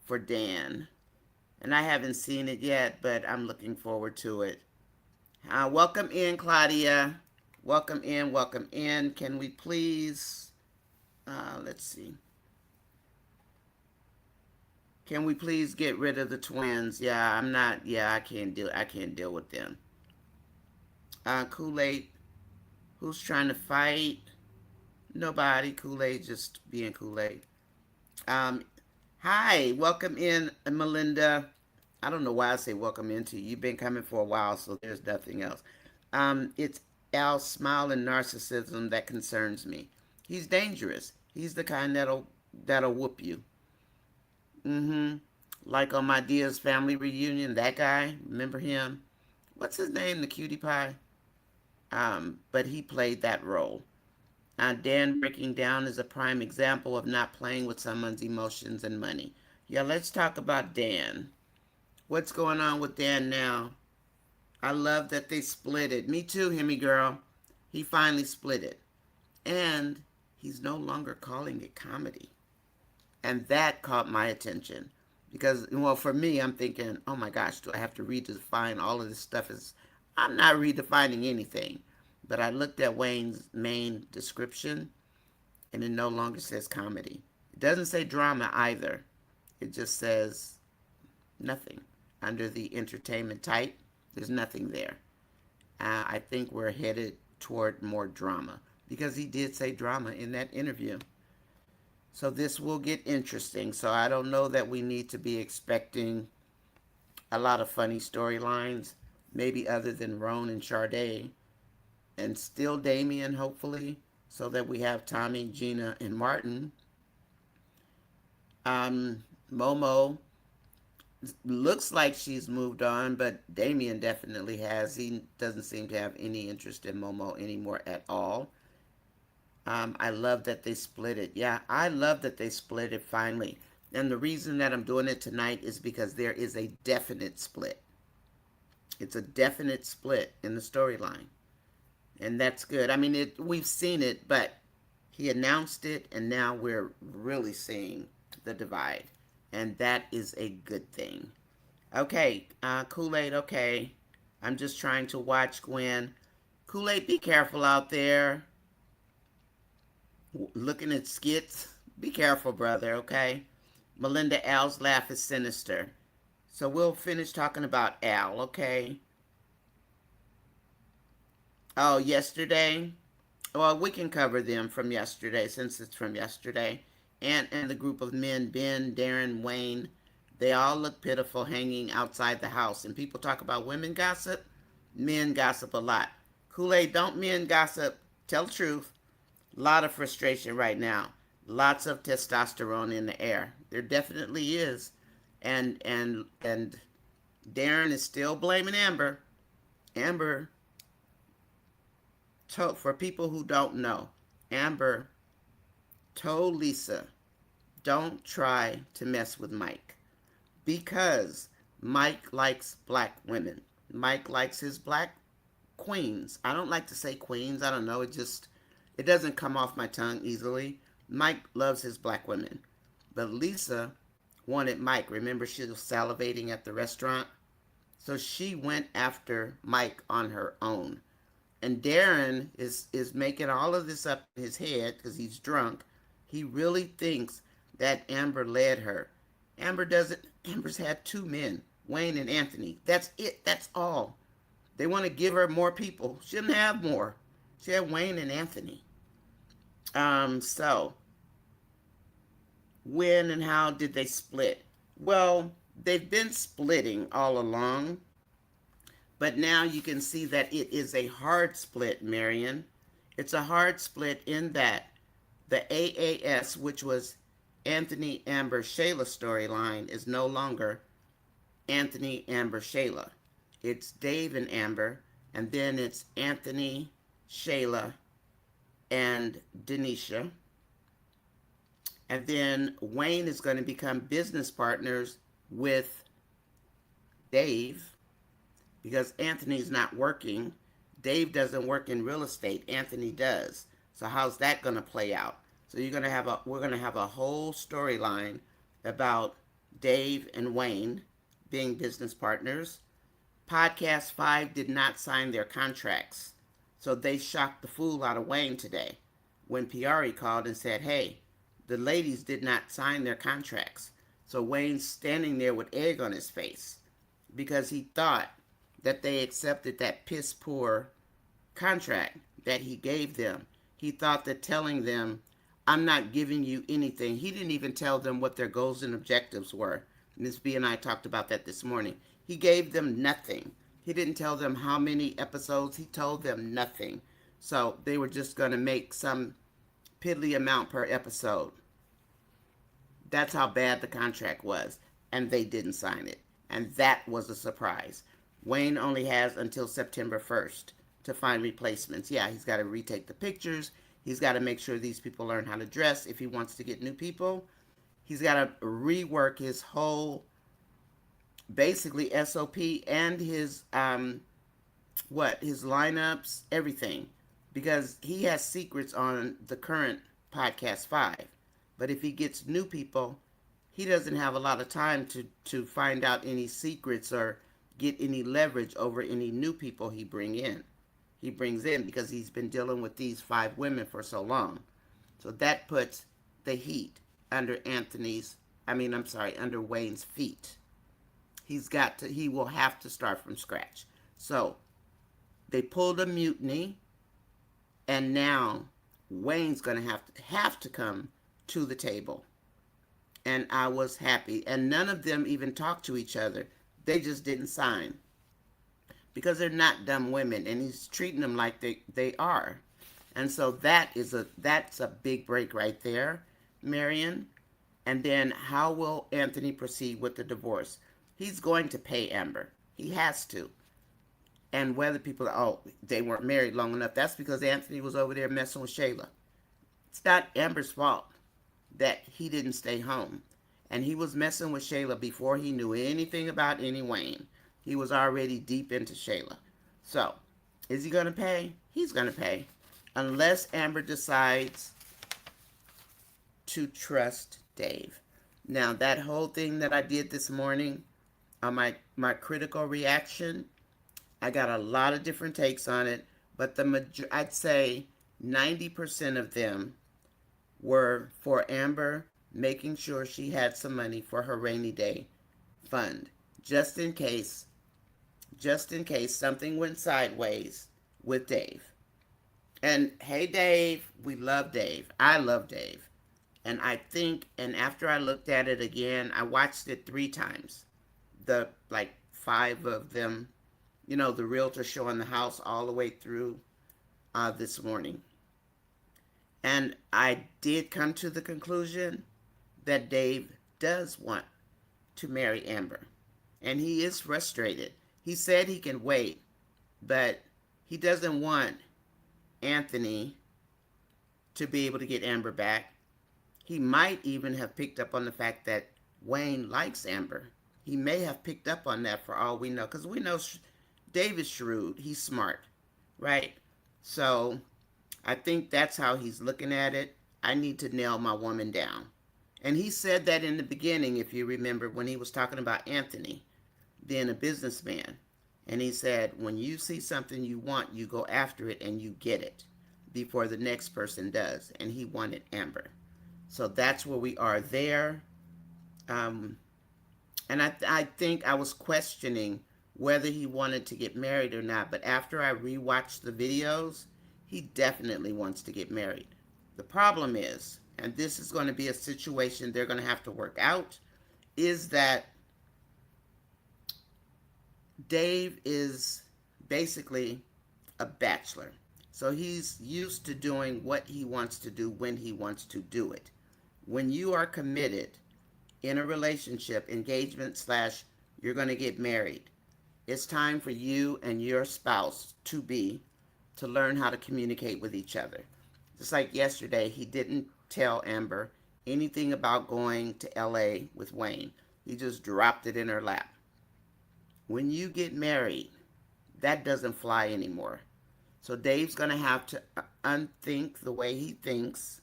for Dan. And I haven't seen it yet, but I'm looking forward to it. Welcome in, Claudia. Welcome in, welcome in. Can we please, let's see. Can we please get rid of the twins? Yeah, I can't deal with them. Kool-Aid, who's trying to fight? Nobody. Kool-Aid just being Kool-Aid. Hi, welcome in, Melinda. I don't know why I say welcome into you. You've been coming for a while, so there's nothing else. It's Al's smile and narcissism that concerns me. He's dangerous. He's the kind that'll whoop you. Like on my Dia's family reunion, that guy, remember him? What's his name? The cutie pie? But he played that role. Dan breaking down is a prime example of not playing with someone's emotions and money. Yeah, let's talk about Dan. What's going on with Dan now? I love that they split it. Me too, Hemi girl. He finally split it. And he's no longer calling it comedy. And that caught my attention. Because, well, for me, I'm thinking, oh my gosh, do I have to redefine all of this stuff? I'm not redefining anything. But I looked at Wayne's main description, and it no longer says comedy. It doesn't say drama either. It just says nothing. Under the entertainment type, there's nothing there. I think we're headed toward more drama, because he did say drama in that interview. So this will get interesting. So I don't know that we need to be expecting a lot of funny storylines, maybe other than Roan and Sade, and still Damien, hopefully, so that we have Tommy, Gina, and Martin. Momo looks like she's moved on, but Damien definitely has. He doesn't seem to have any interest in Momo anymore at all. I love that they split it. Yeah, I love that they split it finally. And the reason that I'm doing it tonight is because there is a definite split. It's a definite split in the storyline. And that's good. I mean, we've seen it, but he announced it, and now we're really seeing the divide. And that is a good thing. Okay, Kool-Aid, okay. I'm just trying to watch Gwen. Kool-Aid, be careful out there. Looking at skits. Be careful, brother, okay? Melinda, Al's laugh is sinister. So we'll finish talking about Al, okay? Oh, yesterday? Well, we can cover them from yesterday, since it's from yesterday. Ant and the group of men, Ben, Darren, Wayne, they all look pitiful hanging outside the house. And people talk about women gossip. Men gossip a lot. Kool-Aid, don't men gossip. Tell the truth. A lot of frustration right now. Lots of testosterone in the air. There definitely is. And Darren is still blaming Amber. Amber, for people who don't know, Amber told Lisa, don't try to mess with Mike, because Mike likes black women. Mike likes his black queens. I don't like to say queens. I don't know. It doesn't come off my tongue easily. Mike loves his black women. But Lisa wanted Mike. Remember, she was salivating at the restaurant? So she went after Mike on her own. And Darren is making all of this up in his head because he's drunk. He really thinks that Amber led her. Amber doesn't. Amber's had two men, Wayne and Anthony. That's it. That's all. They want to give her more people. She didn't have more. She had Wayne and Anthony. So when and how did they split? Well, they've been splitting all along, but now you can see that it is a hard split, Marion. It's a hard split in that the AAS, which was Anthony, Amber, Shayla storyline, is no longer Anthony, Amber, Shayla. It's Dave and Amber, and then it's Anthony, Shayla, and Denisha. And then Wayne is going to become business partners with Dave because Anthony's not working. Dave doesn't work in real estate. Anthony does. So how's that going to play out? So we're going to have a whole storyline about Dave and Wayne being business partners. Podcast 5 did not sign their contracts. So they shocked the fool out of Wayne today when Piari called and said, hey, the ladies did not sign their contracts. So Wayne's standing there with egg on his face because he thought that they accepted that piss poor contract that he gave them. He thought that telling them, I'm not giving you anything. He didn't even tell them what their goals and objectives were. Ms. B and I talked about that this morning. He gave them nothing. He didn't tell them how many episodes. He told them nothing. So they were just going to make some piddly amount per episode. That's how bad the contract was. And they didn't sign it. And that was a surprise. Wayne only has until September 1st to find replacements. Yeah, he's got to retake the pictures. He's got to make sure these people learn how to dress if he wants to get new people. He's got to rework his whole, basically, SOP and his, his lineups, everything. Because he has secrets on the current Podcast 5. But if he gets new people, he doesn't have a lot of time to find out any secrets or get any leverage over any new people he brings in because he's been dealing with these 5 women for so long. So that puts the heat under under Wayne's feet. He will have to start from scratch. So they pulled a mutiny, and now Wayne's going to have to come to the table. And I was happy. And none of them even talked to each other. They just didn't sign. Because they're not dumb women, and he's treating them like they are. And so that's a big break right there, Marion. And then how will Anthony proceed with the divorce? He's going to pay Amber. He has to. And whether people, they weren't married long enough, that's because Anthony was over there messing with Shayla. It's not Amber's fault that he didn't stay home. And he was messing with Shayla before he knew anything about any Wayne. He was already deep into Shayla. So, is he going to pay? He's going to pay. Unless Amber decides to trust Dave. Now, that whole thing that I did this morning on my critical reaction, I got a lot of different takes on it, but I'd say 90% of them were for Amber making sure she had some money for her rainy day fund, just in case something went sideways with Dave. And hey, Dave, we love Dave. I love Dave. And I think, and after I looked at it again, I watched it 3 times. 5 of them, the realtor showing the house all the way through this morning. And I did come to the conclusion that Dave does want to marry Amber. And he is frustrated. He said he can wait, but he doesn't want Anthony to be able to get Amber back. He might even have picked up on the fact that Wayne likes Amber. He may have picked up on that for all we know, because we know Dave is shrewd. He's smart, right? So I think that's how he's looking at it. I need to nail my woman down. And he said that in the beginning, if you remember, when he was talking about Anthony being a businessman. And he said, when you see something you want, you go after it and you get it before the next person does. And he wanted Amber. So that's where we are there. Um, and I think I was questioning whether he wanted to get married or not. But after I rewatched the videos, he definitely wants to get married. The problem is, and this is going to be a situation they're going to have to work out, is that Dave is basically a bachelor. So he's used to doing what he wants to do when he wants to do it. When you are committed in a relationship, engagement slash you're going to get married, it's time for you and your spouse to learn how to communicate with each other. Just like yesterday, he didn't tell Amber anything about going to LA with Wayne. He just dropped it in her lap. When you get married, that doesn't fly anymore. So Dave's going to have to unthink the way he thinks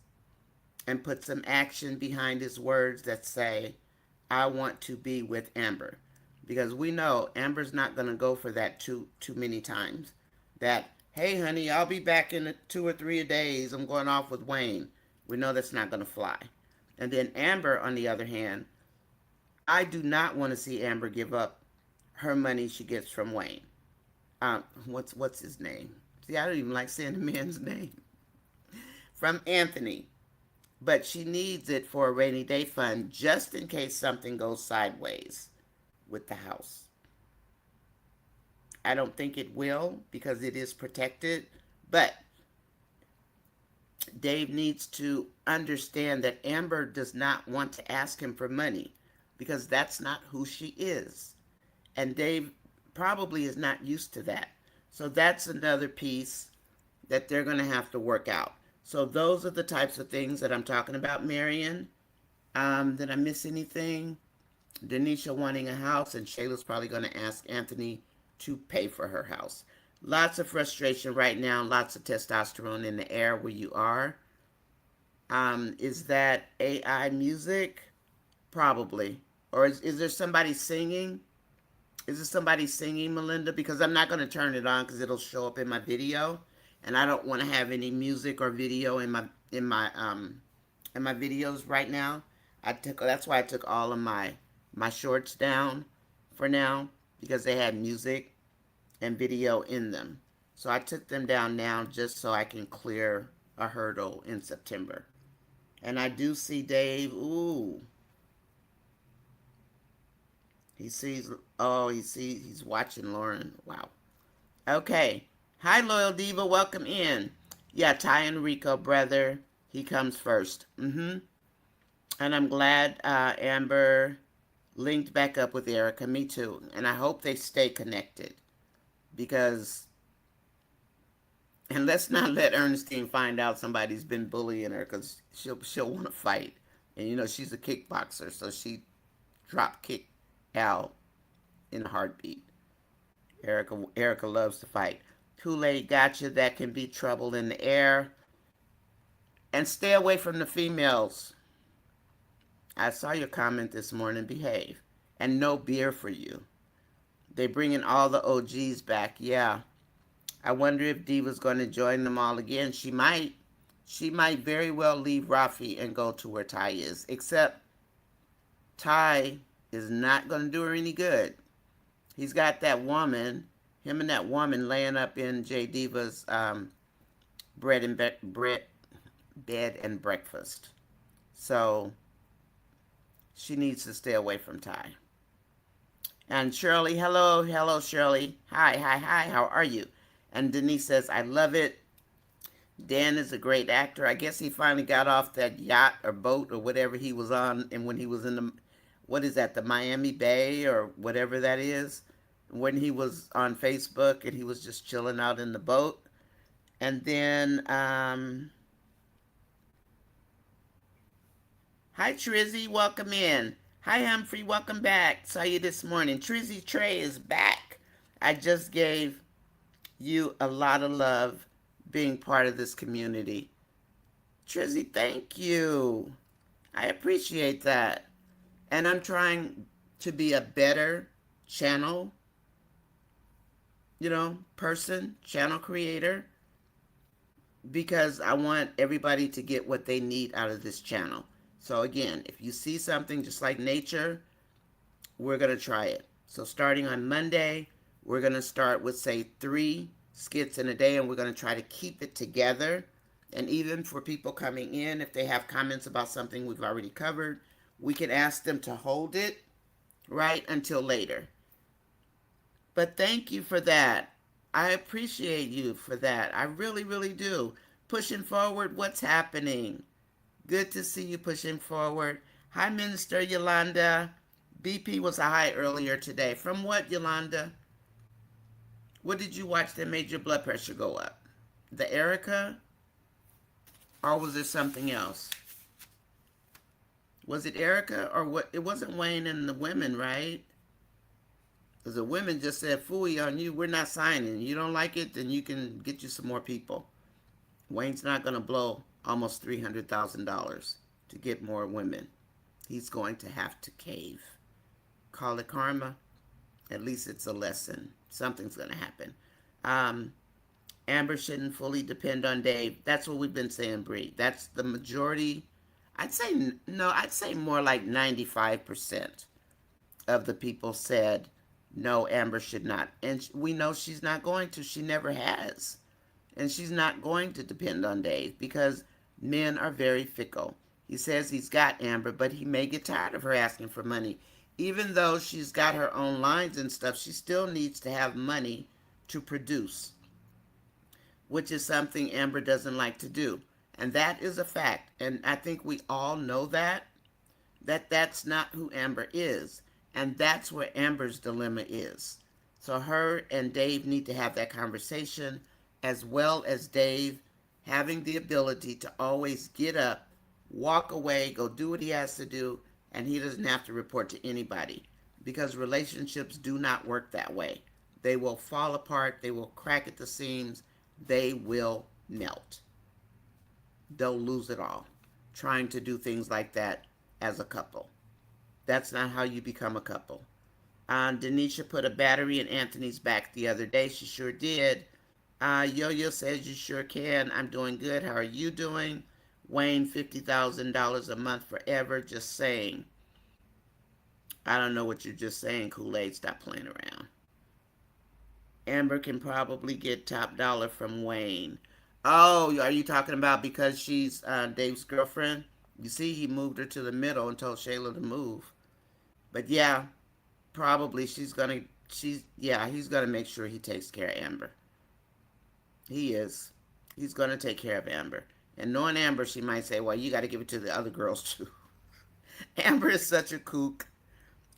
and put some action behind his words that say, I want to be with Amber. Because we know Amber's not going to go for that too many times. That, hey, honey, I'll be back in 2 or 3 days. I'm going off with Wayne. We know that's not going to fly. And then Amber, on the other hand, I do not want to see Amber give up her money she gets from Wayne. What's his name? See, I don't even like saying the man's name. From Anthony. But she needs it for a rainy day fund just in case something goes sideways with the house. I don't think it will because it is protected, but Dave needs to understand that Amber does not want to ask him for money because that's not who she is. And Dave probably is not used to that. So that's another piece that they're going to have to work out. So those are the types of things that I'm talking about, Marion. Did I miss anything? Denisha wanting a house, and Shayla's probably going to ask Anthony to pay for her house. Lots of frustration right now, lots of testosterone in the air where you are. Is that AI music? Probably. Or is there somebody singing? Is there somebody singing, Melinda? Because I'm not going to turn it on because it'll show up in my video, and I don't want to have any music or video in my videos right now. That's why I took all of my shorts down for now because they had music and video in them. So I took them down now just so I can clear a hurdle in September. And I do see Dave. Ooh. He's watching Lauren. Wow. Okay. Hi, Loyal Diva. Welcome in. Yeah, Ty and Rico, brother. He comes first. And I'm glad Amber linked back up with Erica. Me too. And I hope they stay connected. Because, and let's not let Ernestine find out somebody's been bullying her because she'll want to fight. And you know, she's a kickboxer, so she drop kick Al in a heartbeat. Erica loves to fight. Kool-Aid gotcha. That can be trouble in the air. And stay away from the females. I saw your comment this morning. Behave. And no beer for you. They bringing all the OGs back. Yeah. I wonder if Diva's going to join them all again. She might. She might very well leave Rafi and go to where Ty is. Except Ty is not going to do her any good. He's got that woman, him and that woman laying up in J Diva's bed and breakfast. So she needs to stay away from Ty. And Shirley, hello Shirley. Hi, how are you? And Denise says, I love it. Dan is a great actor. I guess he finally got off that yacht or boat or whatever he was on, and when he was in the, what is that, the Miami Bay or whatever that is, when he was on Facebook and he was just chilling out in the boat. And then, hi Trizzy, welcome in. Hi Humphrey, welcome back. Saw you this morning. Trizzy Trey is back. I just gave you a lot of love being part of this community. Trizzy, thank you. I appreciate that. And I'm trying to be a better channel, person, channel creator, because I want everybody to get what they need out of this channel. So again, if you see something just like nature, we're going to try it. So starting on Monday, we're going to start with, say, 3 skits in a day, and we're going to try to keep it together. And even for people coming in, if they have comments about something we've already covered, we can ask them to hold it right until later. But thank you for that. I appreciate you for that. I really, really do. Pushing forward, what's happening? Good to see you pushing forward. Hi, Minister Yolanda. BP was high earlier today. From what, Yolanda? What did you watch that made your blood pressure go up? The Erica? Or was it something else? Was it Erica or what? It wasn't Wayne and the women, right? Because the women just said, "Fooey on you, we're not signing. You don't like it, then you can get you some more people." Wayne's not going to blow almost $300,000 to get more women. He's going to have to cave. Call it karma. At least it's a lesson. Something's going to happen. Amber shouldn't fully depend on Dave. That's what we've been saying, Bree. That's the majority. I'd say more like 95% of the people said, no, Amber should not. And we know she's not going to. She never has. And she's not going to depend on Dave because men are very fickle. He says he's got Amber, but he may get tired of her asking for money. Even though she's got her own lines and stuff, she still needs to have money to produce, which is something Amber doesn't like to do. And that is a fact. And I think we all know that's not who Amber is. And that's where Amber's dilemma is. So her and Dave need to have that conversation, as well as Dave having the ability to always get up, walk away, go do what he has to do, and he doesn't have to report to anybody. Because relationships do not work that way. They will fall apart, they will crack at the seams, they will melt. They'll lose it all trying to do things like that as a couple. That's not how you become a couple. Denisha put a battery in Anthony's back the other day. She sure did. Yo-Yo says you sure can. I'm doing good. How are you doing? Wayne, $50,000 a month forever. Just saying. I don't know what you're just saying, Kool-Aid. Stop playing around. Amber can probably get top dollar from Wayne. Oh, are you talking about because she's Dave's girlfriend? You see, he moved her to the middle and told Shayla to move. But yeah, probably he's gonna make sure he takes care of Amber. He is. He's gonna take care of Amber. And knowing Amber, she might say, well, you got to give it to the other girls too. Amber is such a kook.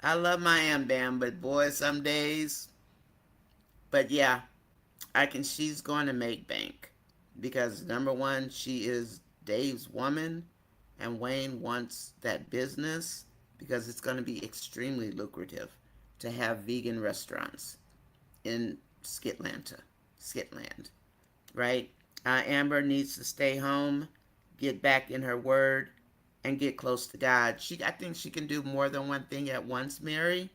I love my Ambam, but boy, some days. But yeah, she's going to make bank. Because number one, she is Dave's woman. And Wayne wants that business because it's going to be extremely lucrative to have vegan restaurants in Skitland, right? Amber needs to stay home, get back in her word, and get close to God. I think she can do more than one thing at once, Mary.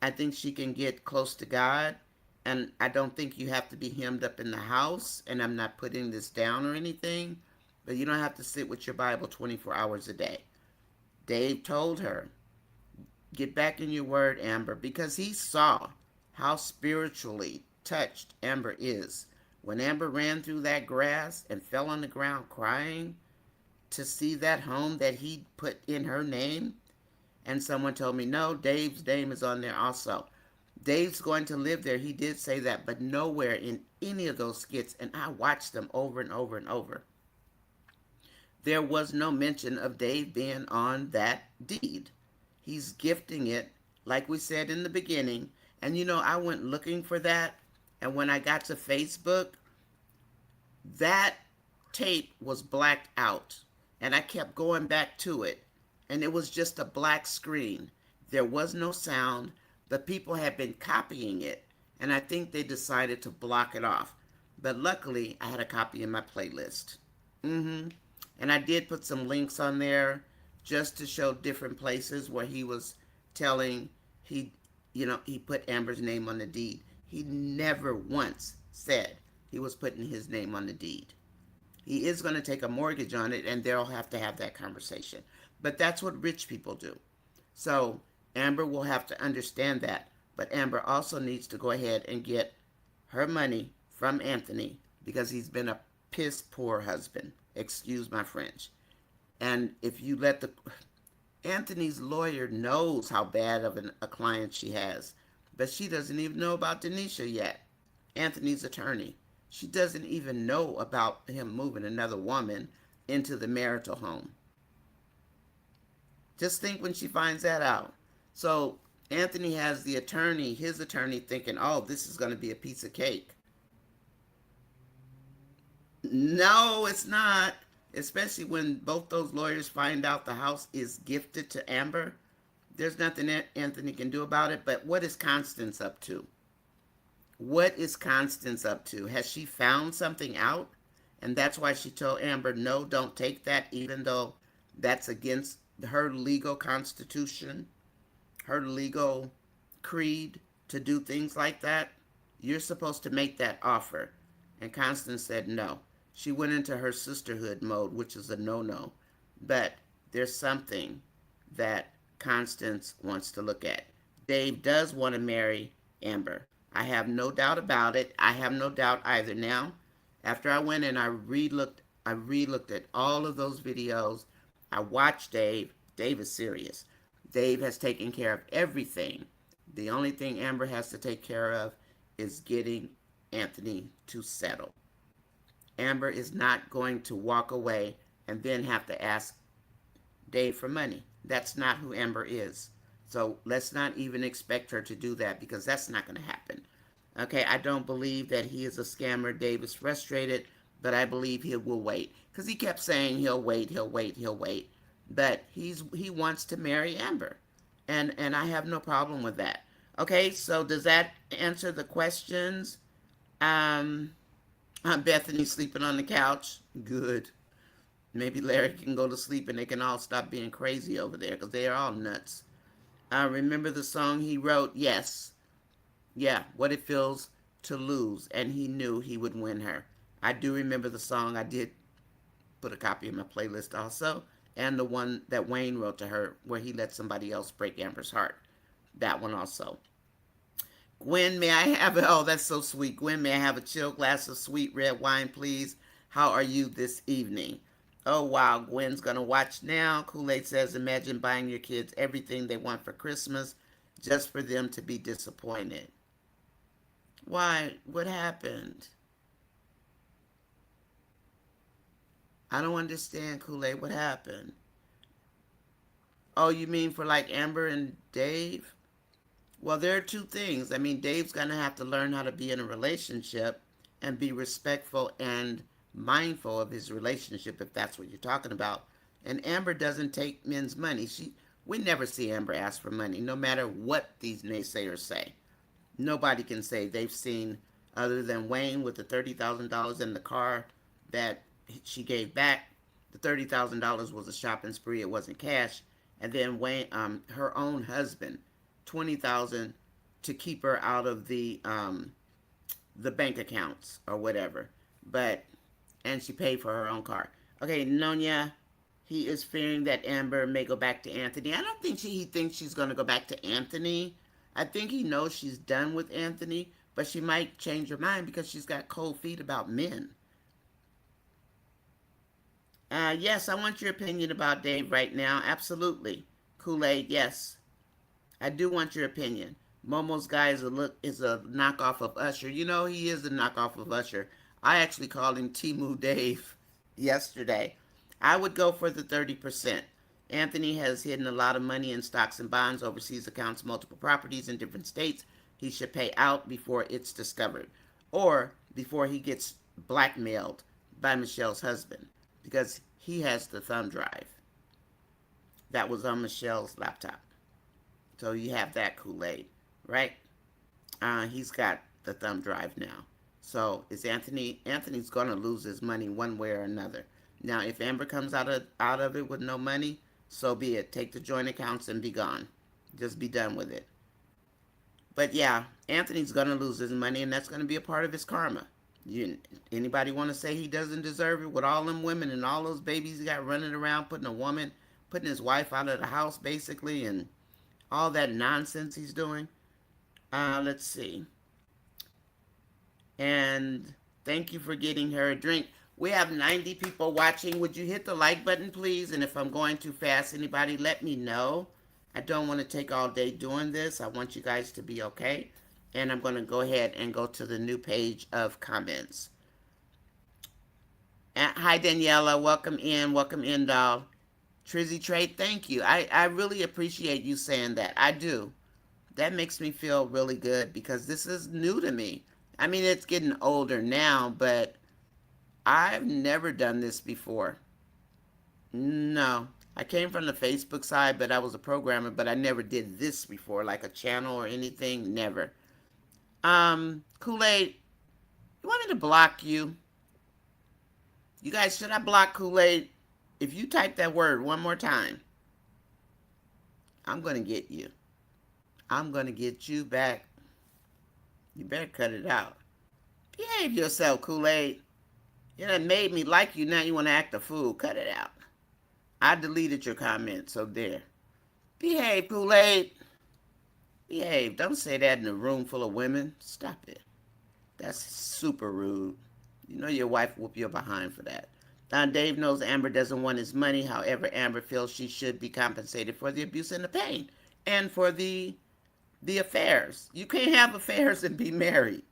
I think she can get close to God, and I don't think you have to be hemmed up in the house, and I'm not putting this down or anything, but you don't have to sit with your Bible 24 hours a day. Dave told her, get back in your word, Amber, because he saw how spiritually touched Amber is. When Amber ran through that grass and fell on the ground crying to see that home that he put in her name, and someone told me, no, Dave's name is on there also. Dave's going to live there. He did say that, but nowhere in any of those skits, and I watched them over and over and over, there was no mention of Dave being on that deed. He's gifting it, like we said in the beginning. And I went looking for that. And when I got to Facebook, that tape was blacked out. And I kept going back to it. And it was just a black screen. There was no sound. The people had been copying it. and I think they decided to block it off. But luckily, I had a copy in my playlist. Mm-hmm. And I did put some links on there just to show different places where he was telling he, he put Amber's name on the deed. He never once said he was putting his name on the deed. He is going to take a mortgage on it, and they'll have to have that conversation. But that's what rich people do. So Amber will have to understand that. But Amber also needs to go ahead and get her money from Anthony because he's been a piss poor husband. Excuse my French. And if you let the Anthony's lawyer knows how bad of a client she has, but she doesn't even know about Denisha yet. Anthony's attorney. She doesn't even know about him moving another woman into the marital home. Just think when she finds that out. So Anthony has his attorney thinking, oh, this is going to be a piece of cake. No, it's not. Especially when both those lawyers find out the house is gifted to Amber. There's nothing that Anthony can do about it. But what is Constance up to? What is Constance up to? Has she found something out? And that's why she told Amber, no, don't take that, even though that's against her legal constitution, her legal creed to do things like that. You're supposed to make that offer. And Constance said no. She went into her sisterhood mode, which is a no-no. But there's something that Constance wants to look at. Dave does want to marry Amber. I have no doubt about it. I have no doubt either now. After I went and I re-looked at all of those videos. I watched Dave. Dave is serious. Dave has taken care of everything. The only thing Amber has to take care of is getting Anthony to settle. Amber is not going to walk away and then have to ask Dave for money. That's not who Amber is. So let's not even expect her to do that because that's not going to happen. Okay, I don't believe that he is a scammer. Dave is frustrated, but I believe he will wait. Because he kept saying he'll wait, he'll wait, he'll wait. But he wants to marry Amber. And I have no problem with that. Okay, so does that answer the questions? Bethany sleeping on the couch. Good. Maybe Larry can go to sleep and they can all stop being crazy over there because they are all nuts. Remember the song he wrote? Yes. Yeah, What It Feels to Lose. And he knew he would win her. I do remember the song. I did put a copy in my playlist also. And the one that Wayne wrote to her where he let somebody else break Amber's heart. That one also. Gwen, may I have it? Oh, that's so sweet. Gwen, may I have a chill glass of sweet red wine, please? How are you this evening? Oh, wow. Gwen's going to watch now. Kool-Aid says, imagine buying your kids everything they want for Christmas just for them to be disappointed. Why? What happened? I don't understand, Kool-Aid. What happened? Oh, you mean for like Amber and Dave? Well, there are two things. I mean, Dave's going to have to learn how to be in a relationship and be respectful and mindful of his relationship, if that's what you're talking about. And Amber doesn't take men's money. We never see Amber ask for money, no matter what these naysayers say. Nobody can say they've seen, other than Wayne with the $30,000 in the car that she gave back. The $30,000 was a shopping spree. It wasn't cash. And then Wayne, her own husband, $20,000 to keep her out of the bank accounts or whatever. And she paid for her own car. Okay, Nonya, he is fearing that Amber may go back to Anthony. I don't think he thinks she's going to go back to Anthony. I think he knows she's done with Anthony, but she might change her mind because she's got cold feet about men. Yes, I want your opinion about Dave right now. Absolutely. Kool-Aid, yes. I do want your opinion. Momo's guy is a knockoff of Usher. You know, he is a knockoff of Usher. I actually called him Timu Dave yesterday. I would go for the 30%. Anthony has hidden a lot of money in stocks and bonds, overseas accounts, multiple properties in different states. He should pay out before it's discovered. Or before he gets blackmailed by Michelle's husband. Because he has the thumb drive that was on Michelle's laptop. So you have that, Kool-Aid, right? He's got the thumb drive now. So is Anthony's gonna lose his money one way or another. Now if Amber comes out of it with no money, so be it. Take the joint accounts and be gone. Just be done with it. But yeah, Anthony's gonna lose his money, and that's gonna be a part of his karma. You, anybody want to say he doesn't deserve it with all them women and all those babies he got running around, putting his wife out of the house basically, and all that nonsense he's doing? Let's see. And thank you for getting her a drink. We have 90 people watching. Would you hit the like button, please? And if I'm going too fast, anybody let me know. I don't want to take all day doing this. I want you guys to be okay. And I'm going to go ahead and go to the new page of comments. Hi, Daniela. Welcome in, doll. Trizzy Trade, thank you. I really appreciate you saying that. I do. That makes me feel really good because this is new to me. I mean, it's getting older now, but I've never done this before. No. I came from the Facebook side, but I was a programmer, but I never did this before, like a channel or anything. Never. Kool-Aid, you want me to block you? You guys, should I block Kool-Aid? If you type that word one more time, I'm going to get you. I'm going to get you back. You better cut it out. Behave yourself, Kool-Aid. You done made me like you, now you want to act a fool. Cut it out. I deleted your comment, so there. Behave, Kool-Aid. Behave. Don't say that in a room full of women. Stop it. That's super rude. You know your wife whoop your behind for that. Dave knows Amber doesn't want his money. However, Amber feels she should be compensated for the abuse and the pain. And for the affairs. You can't have affairs and be married.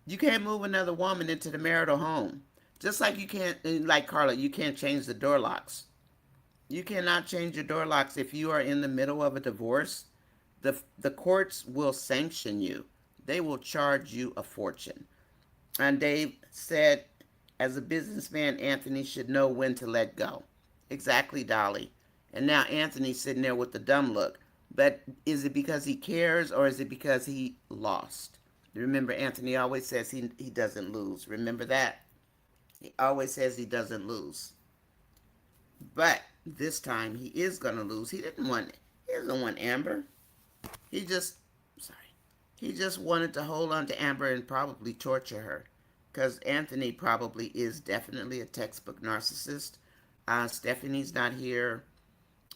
You can't move another woman into the marital home. Just like you can't, like Carla, you can't change the door locks. You cannot change your door locks if you are in the middle of a divorce. The courts will sanction you. They will charge you a fortune. And Dave said, as a businessman, Anthony should know when to let go. Exactly, Dolly. And now Anthony's sitting there with the dumb look. But is it because he cares or is it because he lost? Remember, Anthony always says he doesn't lose. Remember that? He always says he doesn't lose. But this time he is going to lose. He doesn't want Amber. He just wanted to hold on to Amber and probably torture her. Because Anthony probably is definitely a textbook narcissist. Stephanie's not here.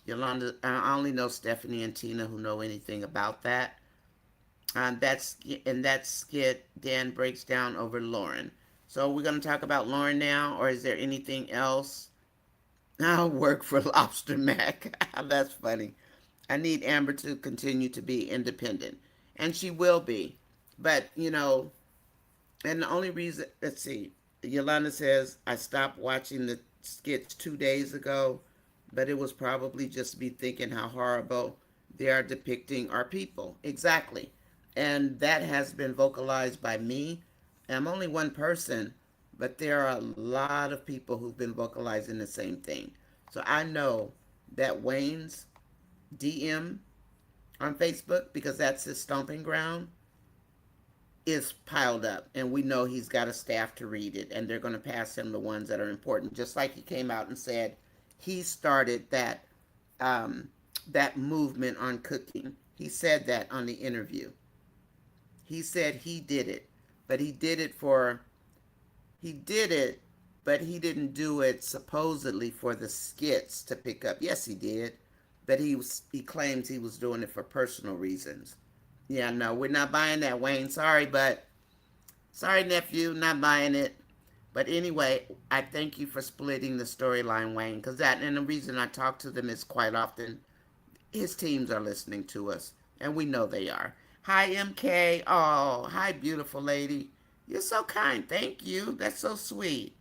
Yolanda, I only know Stephanie and Tina who know anything about that. That's Skit. Dan breaks down over Lauren. So we're going to talk about Lauren now, or is there anything else? I'll work for Lobster Mac. That's funny. I need Amber to continue to be independent. And she will be. But, and the only reason, let's see, Yolanda says, I stopped watching the skits 2 days ago, but it was probably just me thinking how horrible they are depicting our people. Exactly. And that has been vocalized by me. I'm only one person, but there are a lot of people who've been vocalizing the same thing. So I know that Wayne's DM on Facebook, because that's his stomping ground, is piled up. And we know he's got a staff to read it, and they're going to pass him the ones that are important. Just like he came out and said he started that movement on cooking. He said that on the interview. He said he did it, but he did it, but he didn't do it supposedly for the skits to pick up. Yes, he did, but he claims he was doing it for personal reasons. Yeah, no, we're not buying that, Wayne. Sorry, nephew, not buying it. But anyway, I thank you for splitting the storyline, Wayne, because and the reason I talk to them is quite often his teams are listening to us, and we know they are. Hi, MK. Oh, hi, beautiful lady. You're so kind. Thank you. That's so sweet.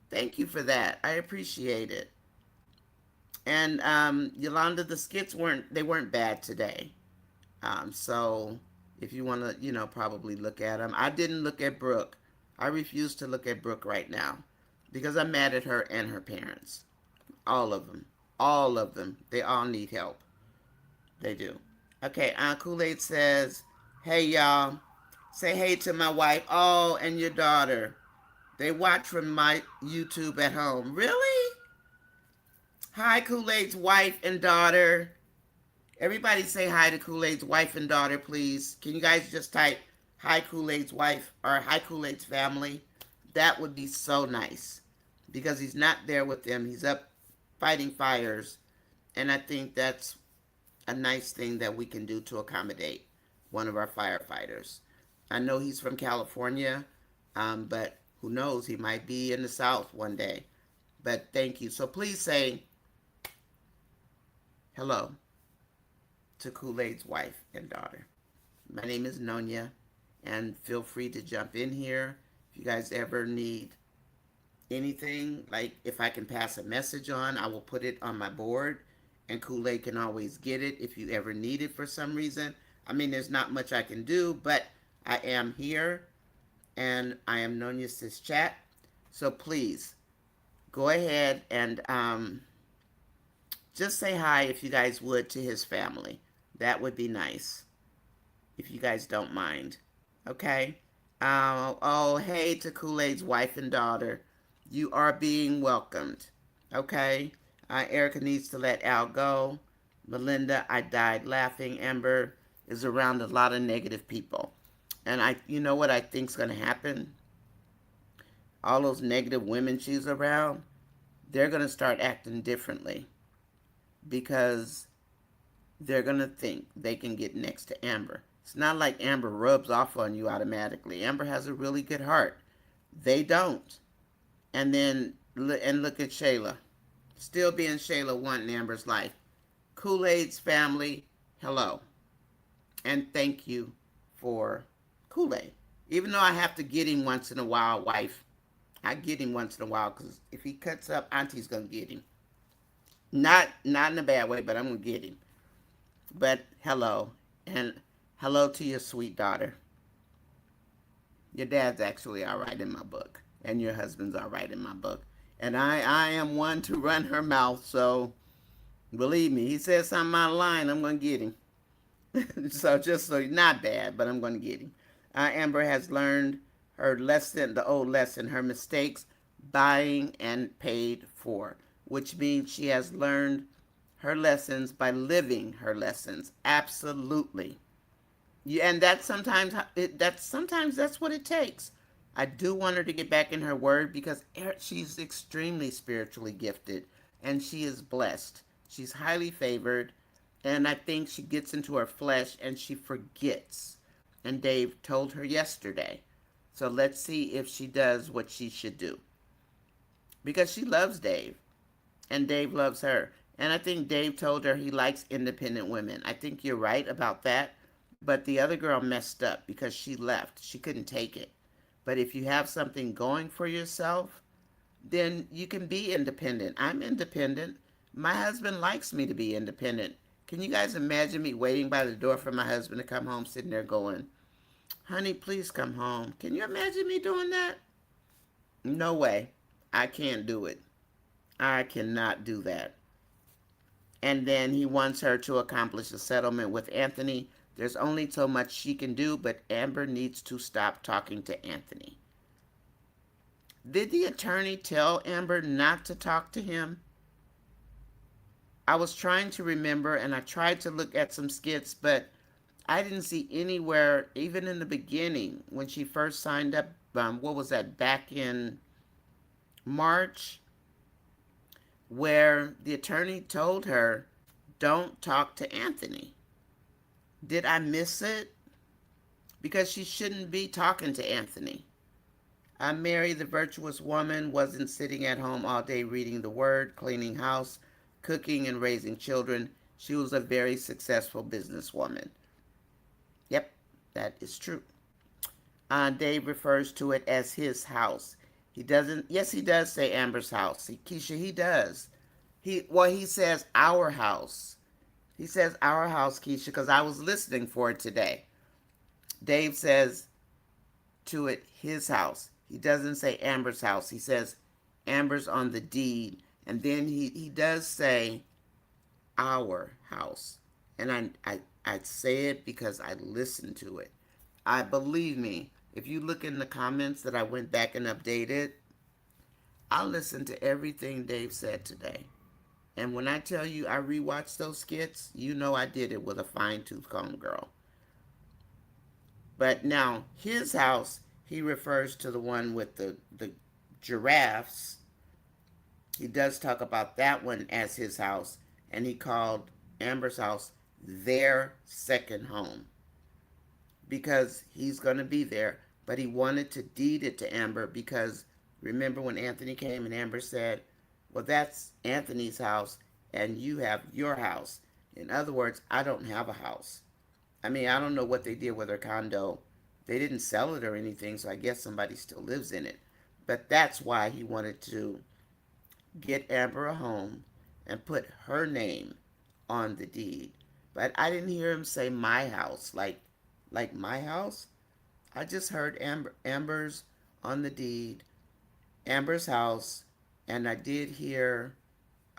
Thank you for that. I appreciate it. And Yolanda, the skits weren't bad today. So if you want to, probably look at them. I didn't look at Brooke. I refuse to look at Brooke right now because I'm mad at her and her parents. All of them. All of them. They all need help. They do. Okay, Kool-Aid says, Hey, y'all. Say hey to my wife. Oh, and your daughter. They watch from my YouTube at home. Really? Hi, Kool-Aid's wife and daughter. Everybody say hi to Kool-Aid's wife and daughter, please. Can you guys just type hi, Kool-Aid's wife or hi, Kool-Aid's family? That would be so nice because he's not there with them. He's up fighting fires. And I think that's a nice thing that we can do to accommodate one of our firefighters. I know he's from California, but who knows? He might be in the South one day. But thank you. So please say hello to Kool-Aid's wife and daughter. My name is Nonya, and feel free to jump in here if you guys ever need anything. Like if I can pass a message on, I will put it on my board, and Kool-Aid can always get it if you ever need it for some reason. I mean, there's not much I can do, but I am here, and I am NonyasisChat. So please go ahead and just say hi if you guys would to his family. That would be nice if you guys don't mind. Okay? Oh, hey to Kool-Aid's wife and daughter. You are being welcomed. Okay? Erica needs to let Al go. Melinda, I died laughing. Amber is around a lot of negative people. And you know what I think's going to happen? All those negative women she's around, they're going to start acting differently because they're going to think they can get next to Amber. It's not like Amber rubs off on you automatically. Amber has a really good heart. They don't. And then, and look at Shayla. Still being Shayla wanting Amber's life. Kool-Aid's family, hello. And thank you for Kool-Aid. Even though I have to get him once in a while, wife. I get him once in a while because if he cuts up, Auntie's going to get him. Not in a bad way, but I'm going to get him. But hello. And hello to your sweet daughter. Your dad's actually all right in my book. And your husband's all right in my book. And I am one to run her mouth, so believe me, he says something out of line, I'm going to get him. So just so, not bad, but I'm going to get him. Amber has learned her lesson, the old lesson, her mistakes, buying and paid for, which means she has learned her lessons by living her lessons. Absolutely. Yeah, and sometimes that's what it takes. I do want her to get back in her word because she's extremely spiritually gifted and she is blessed. She's highly favored, and I think she gets into her flesh and she forgets. And Dave told her yesterday. So let's see if she does what she should do. Because she loves Dave and Dave loves her. And I think Dave told her he likes independent women. I think you're right about that. But the other girl messed up because she left. She couldn't take it. But if you have something going for yourself, then you can be independent. I'm independent. My husband likes me to be independent. Can you guys imagine me waiting by the door for my husband to come home, sitting there going, honey, please come home. Can you imagine me doing that? No way. I can't do it. I cannot do that. And then he wants her to accomplish a settlement with Anthony. There's only so much she can do, but Amber needs to stop talking to Anthony. Did the attorney tell Amber not to talk to him? I was trying to remember, and I tried to look at some skits, but I didn't see anywhere, even in the beginning, when she first signed up, what was that, back in March, where the attorney told her, don't talk to Anthony. Did I miss it? Because she shouldn't be talking to Anthony. Mary, the virtuous woman, wasn't sitting at home all day reading the word, cleaning house, cooking, and raising children. She was a very successful businesswoman. Yep, that is true. Dave refers to it as his house. He doesn't, yes, he does say Amber's house. Keisha, he does. He says our house. He says our house, Keisha, because I was listening for it today. Dave says to it his house. He doesn't say Amber's house. He says Amber's on the deed. And then he does say our house. And I I say it because I listen to it. I believe me, if you look in the comments that I went back and updated, I listened to everything Dave said today. And when I tell you I rewatched those skits, you know I did it with a fine tooth comb, girl. But now, his house, he refers to the one with the giraffes. He does talk about that one as his house, and he called Amber's house their second home because he's going to be there. But he wanted to deed it to Amber because remember when Anthony came and Amber said, well, that's Anthony's house and you have your house. In other words, I don't have a house. I mean, I don't know what they did with her condo. They didn't sell it or anything, so I guess somebody still lives in it. But that's why he wanted to get Amber a home and put her name on the deed. But I didn't hear him say my house, like my house. I just heard Amber's on the deed, Amber's house, and I did hear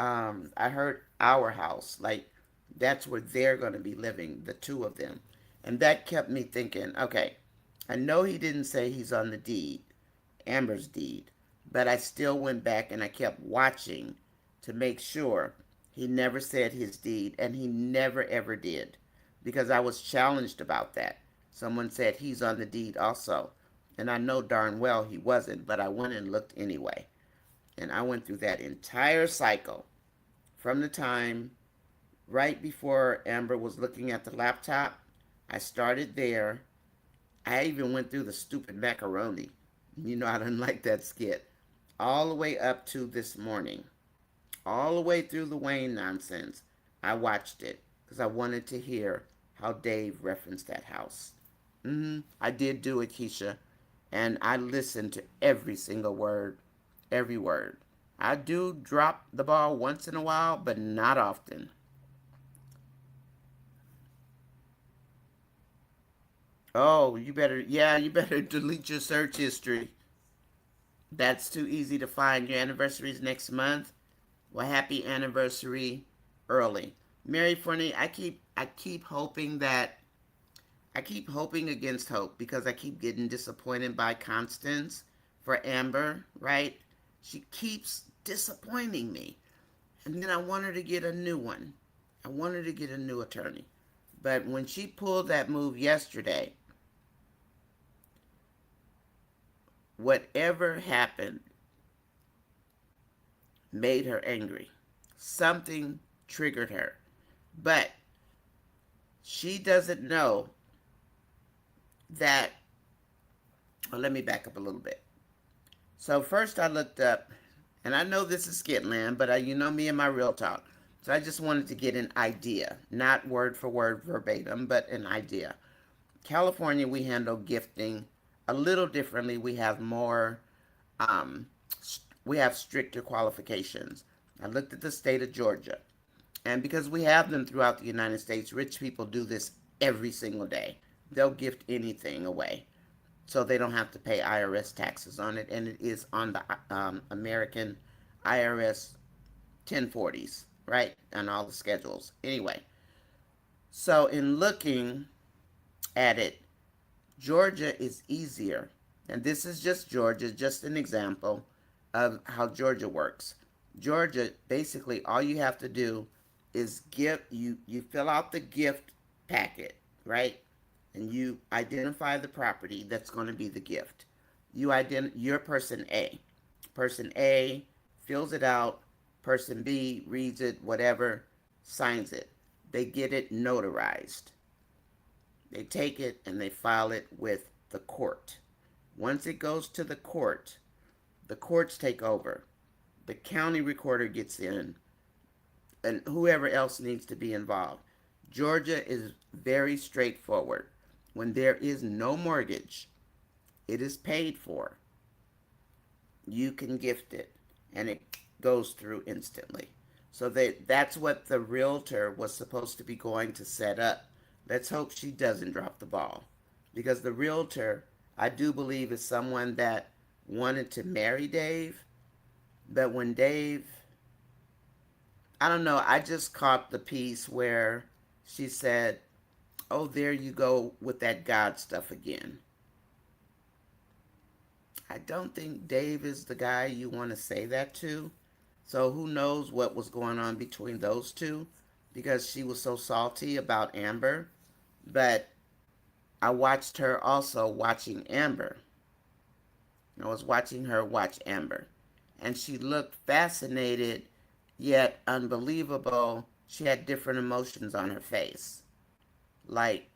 I heard our house, like that's where they're going to be living, the two of them. And that kept me thinking, okay, I know he didn't say he's on the deed, Amber's deed, but I still went back and I kept watching to make sure he never said his deed, and he never ever did because I was challenged about that. Someone said he's on the deed also, and I know darn well he wasn't, but I went and looked anyway. And I went through that entire cycle from the time right before Amber was looking at the laptop. I started there. I even went through the stupid macaroni. You know, I didn't like that skit. All the way up to this morning. All the way through the Wayne nonsense. I watched it because I wanted to hear how Dave referenced that house. I did do it, Keisha. And I listened to every single word. Every word. I do drop the ball once in a while, but not often. Oh, you better delete your search history. That's too easy to find. Your anniversary's next month. Well, happy anniversary early. Mary Forney, I keep hoping that I keep hoping against hope because I keep getting disappointed by Constance for Amber, right? She keeps disappointing me. And then I want her to get a new one. I want her to get a new attorney. But when she pulled that move yesterday, whatever happened made her angry. Something triggered her. But she doesn't know that. Well, let me back up a little bit. So first I looked up, and I know this is Skitlan, but you know me and my real talk. So I just wanted to get an idea, not word for word verbatim, but an idea. California, we handle gifting a little differently. We have more, um, we have stricter qualifications. I looked at the state of Georgia, and because we have them throughout the United States, rich people do this every single day. They'll gift anything away so they don't have to pay IRS taxes on it, and it is on the American IRS 1040s, right? And all the schedules. Anyway, so in looking at it, Georgia is easier. And this is just Georgia, just an example of how Georgia works. Georgia, basically, all you have to do is you fill out the gift packet, right? And you identify the property that's going to be the gift. You're person A. Person A fills it out. Person B reads it, whatever, signs it. They get it notarized. They take it and they file it with the court. Once it goes to the courts take over. The county recorder gets in, and whoever else needs to be involved. Georgia is very straightforward. When there is no mortgage, it is paid for. You can gift it, and it goes through instantly. So that's what the realtor was supposed to be going to set up. Let's hope she doesn't drop the ball. Because the realtor, I do believe, is someone that wanted to marry Dave. But when Dave, I don't know, I just caught the piece where she said, Oh, there you go with that God stuff again. I don't think Dave is the guy you want to say that to. So who knows what was going on between those two, because she was so salty about Amber. But I watched her also watching Amber. I was watching her watch Amber. And she looked fascinated, yet unbelievable. She had different emotions on her face. Like,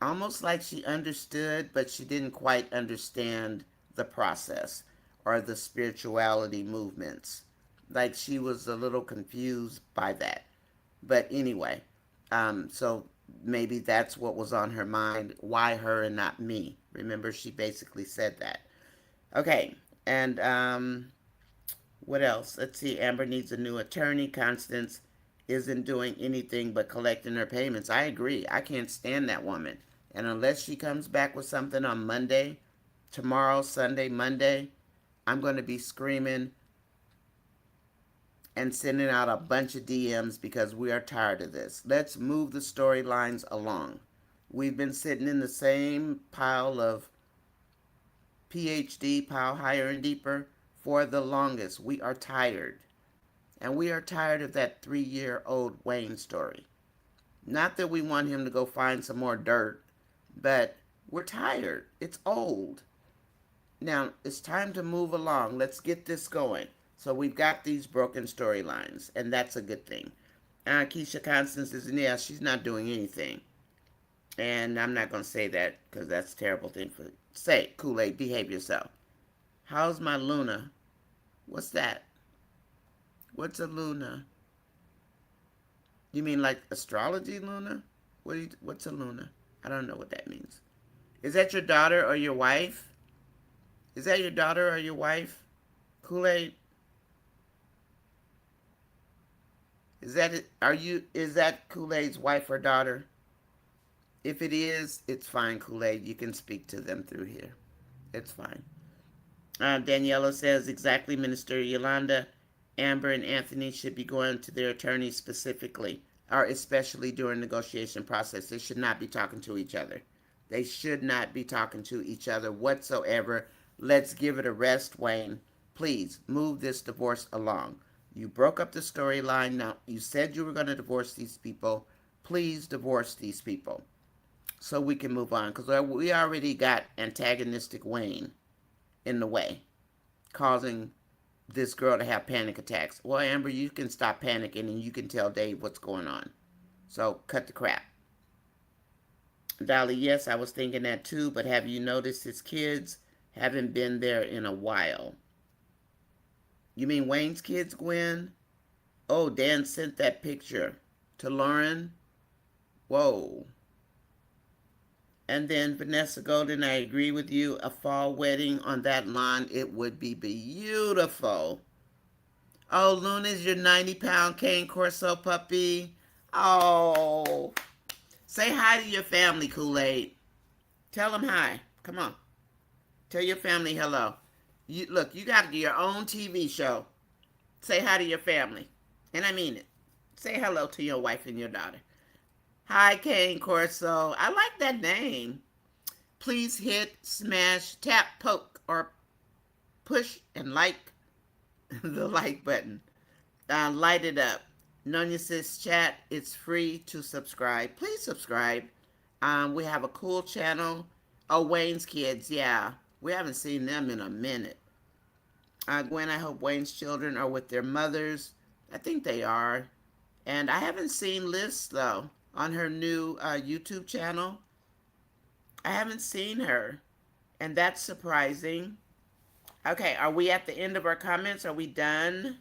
almost like she understood, but she didn't quite understand the process or the spirituality movements. Like, she was a little confused by that. But anyway, so maybe that's what was on her mind. Why her and not me? Remember, she basically said that. Okay, and what else? Let's see. Amber needs a new attorney. Constance isn't doing anything but collecting her payments. I agree. I can't stand that woman. And unless she comes back with something on Monday, tomorrow, Sunday, Monday, I'm going to be screaming and sending out a bunch of DMs because we are tired of this. Let's move the storylines along. We've been sitting in the same pile of PhD, pile higher and deeper, for the longest. We are tired. And we are tired of that 3-year-old Wayne story. Not that we want him to go find some more dirt, but we're tired. It's old. Now, it's time to move along. Let's get this going. So we've got these broken storylines, and that's a good thing. Keisha Constance is, yeah, she's not doing anything. And I'm not going to say that because that's a terrible thing for say. Kool-Aid, behave yourself. How's my Luna? What's that? What's a Luna? You mean like astrology Luna? What's a Luna? I don't know what that means. Is that your daughter or your wife? Is that your daughter or your wife? Kool-Aid? Is that it? Is that Kool-Aid's wife or daughter? If it is, it's fine, Kool-Aid. You can speak to them through here. It's fine. Daniela says, exactly, Minister Yolanda. Amber and Anthony should be going to their attorneys specifically, or especially during negotiation process. They should not be talking to each other. They should not be talking to each other whatsoever. Let's give it a rest, Wayne. Please move this divorce along. You broke up the storyline. Now, you said you were going to divorce these people. Please divorce these people so we can move on, because we already got antagonistic Wayne in the way, causing this girl to have panic attacks. Well, Amber, you can stop panicking and you can tell Dave what's going on. So cut the crap. Dolly, yes, I was thinking that too, but have you noticed his kids haven't been there in a while? You mean Wayne's kids, Gwen? Oh, Dan sent that picture to Lauren. Whoa. And then Vanessa Golden, I agree with you. A fall wedding on that lawn, it would be beautiful. Oh, Luna's your 90-pound cane corso puppy. Oh. Say hi to your family, Kool-Aid. Tell them hi. Come on. Tell your family hello. Look, you got your own TV show. Say hi to your family. And I mean it. Say hello to your wife and your daughter. Hi, Cane Corso. I like that name. Please hit, smash, tap, poke, or push and like the like button. Light it up. NonyasisChat, it's free to subscribe. Please subscribe. We have a cool channel. Oh, Wayne's kids, yeah. We haven't seen them in a minute. Gwen, I hope Wayne's children are with their mothers. I think they are. And I haven't seen Liz, though, on her new YouTube channel. I haven't seen her. And that's surprising. Okay, are we at the end of our comments? Are we done?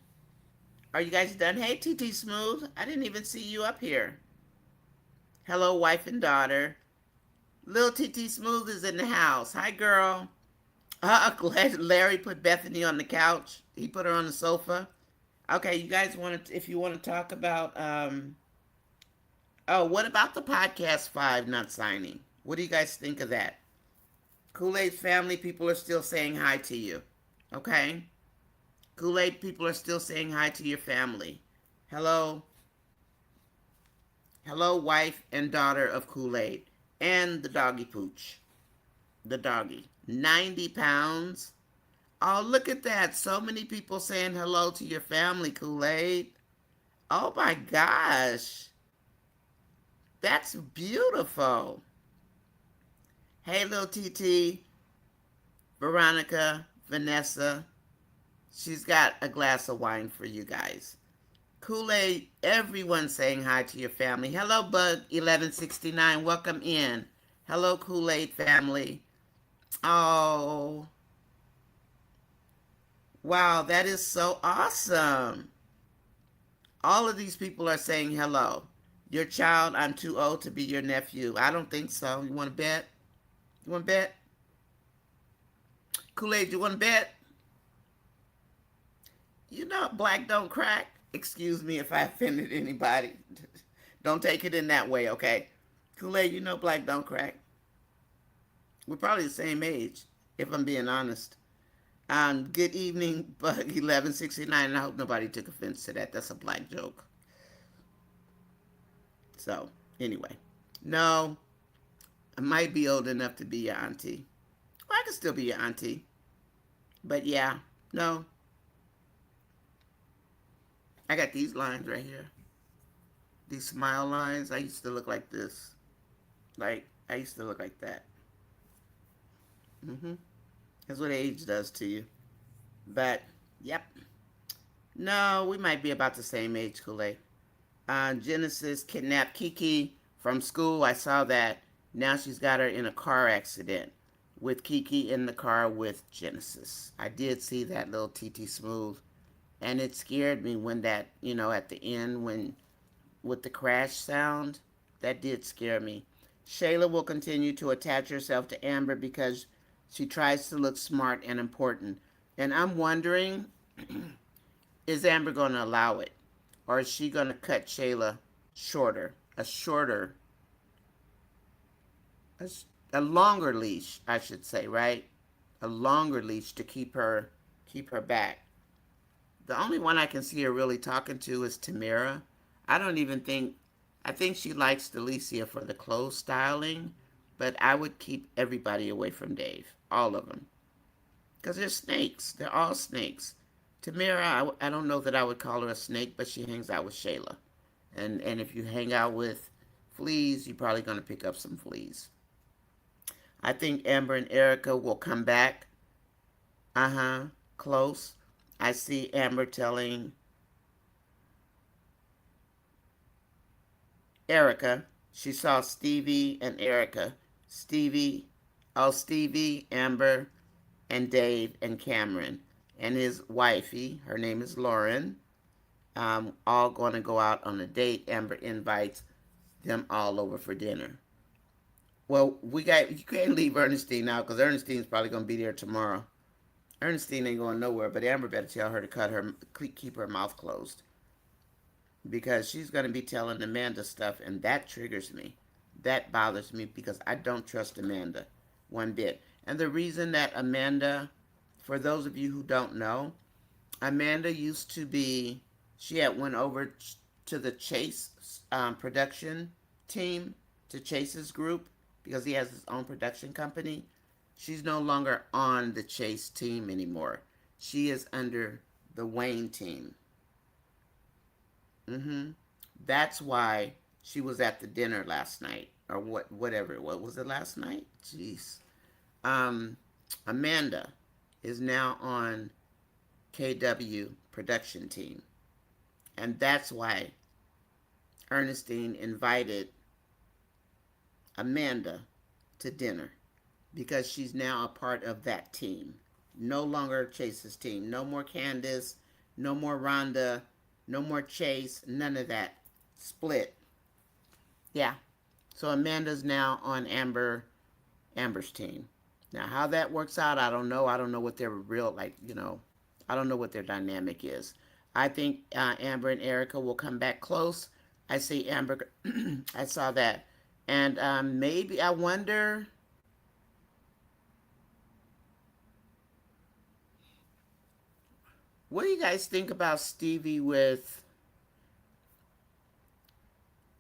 Are you guys done? Hey, TT Smooth. I didn't even see you up here. Hello, wife and daughter. Little TT Smooth is in the house. Hi, girl. Glad Larry put Bethany on the couch. He put her on the sofa. Okay, you guys want to, if you want to talk about, oh, what about the podcast 5 not signing? What do you guys think of that? Kool-Aid's family people are still saying hi to you. Okay? Kool-Aid people are still saying hi to your family. Hello? Hello, wife and daughter of Kool-Aid. And the doggy pooch. The doggy. 90 pounds. Oh, look at that. So many people saying hello to your family, Kool-Aid. Oh my gosh. That's beautiful. Hey, little TT, Veronica, Vanessa. She's got a glass of wine for you guys. Kool-Aid, everyone saying hi to your family. Hello, Bug1169. Welcome in. Hello, Kool-Aid family. Oh, wow, that is so awesome. All of these people are saying hello. Your child, I'm too old to be your nephew. I don't think so. You want to bet? You want to bet? Kool-Aid, you want to bet? You know, black don't crack. Excuse me if I offended anybody. Don't take it in that way, okay? Kool-Aid, you know black don't crack. We're probably the same age, if I'm being honest. Good evening, Bug1169. I hope nobody took offense to that. That's a black joke. So, anyway. No, I might be old enough to be your auntie. Well, I can still be your auntie. But yeah, no. I got these lines right here. These smile lines. I used to look like this. I used to look like that. Mm-hmm. That's what age does to you. But, yep. No, we might be about the same age, Kool-Aid. Genesis kidnapped Kiki from school. I saw that. Now she's got her in a car accident with Kiki in the car with Genesis. I did see that little TT Smooth. And it scared me when that, at the end, when with the crash sound, that did scare me. Shayla will continue to attach herself to Amber because she tries to look smart and important. And I'm wondering, is Amber going to allow it? Or is she going to cut Shayla shorter? A, a longer leash, I should say, right? A longer leash to keep her back. The only one I can see her really talking to is Tamara. I don't even think, I think she likes Delicia for the clothes styling, but I would keep everybody away from Dave. All of them. Because they're snakes. They're all snakes. Tamara, I don't know that I would call her a snake, but she hangs out with Shayla. And if you hang out with fleas, you're probably going to pick up some fleas. I think Amber and Erica will come back. Uh-huh. Close. I see Amber telling Erica. She saw Stevie and Erica. Stevie, Amber, and Dave and Cameron. And his wifey, her name is Lauren, all going to go out on a date. Amber invites them all over for dinner. Well, you can't leave Ernestine now because Ernestine's probably going to be there tomorrow. Ernestine ain't going nowhere, but Amber better tell her to keep her mouth closed because she's going to be telling Amanda stuff, and that triggers me. That bothers me because I don't trust Amanda one bit. And the reason that Amanda, for those of you who don't know, Amanda used to be, she had went over to the Chase production team, to Chase's group, because he has his own production company. She's no longer on the Chase team anymore. She is under the Wayne team. Mm-hmm. That's why she was at the dinner last night, or whatever it was. Was it last night? Jeez. Um, Amanda is now on KW production team, and that's why Ernestine invited Amanda to dinner because she's now a part of that team. No longer Chase's team. No more Candace. No more Rhonda. No more Chase. None of that. Split. Yeah. So Amanda's now on Amber's team. Now how that works out, I don't know. I don't know what their real I don't know what their dynamic is. I think Amber and Erica will come back close. I see Amber. I saw that, and maybe I wonder. What do you guys think about Stevie with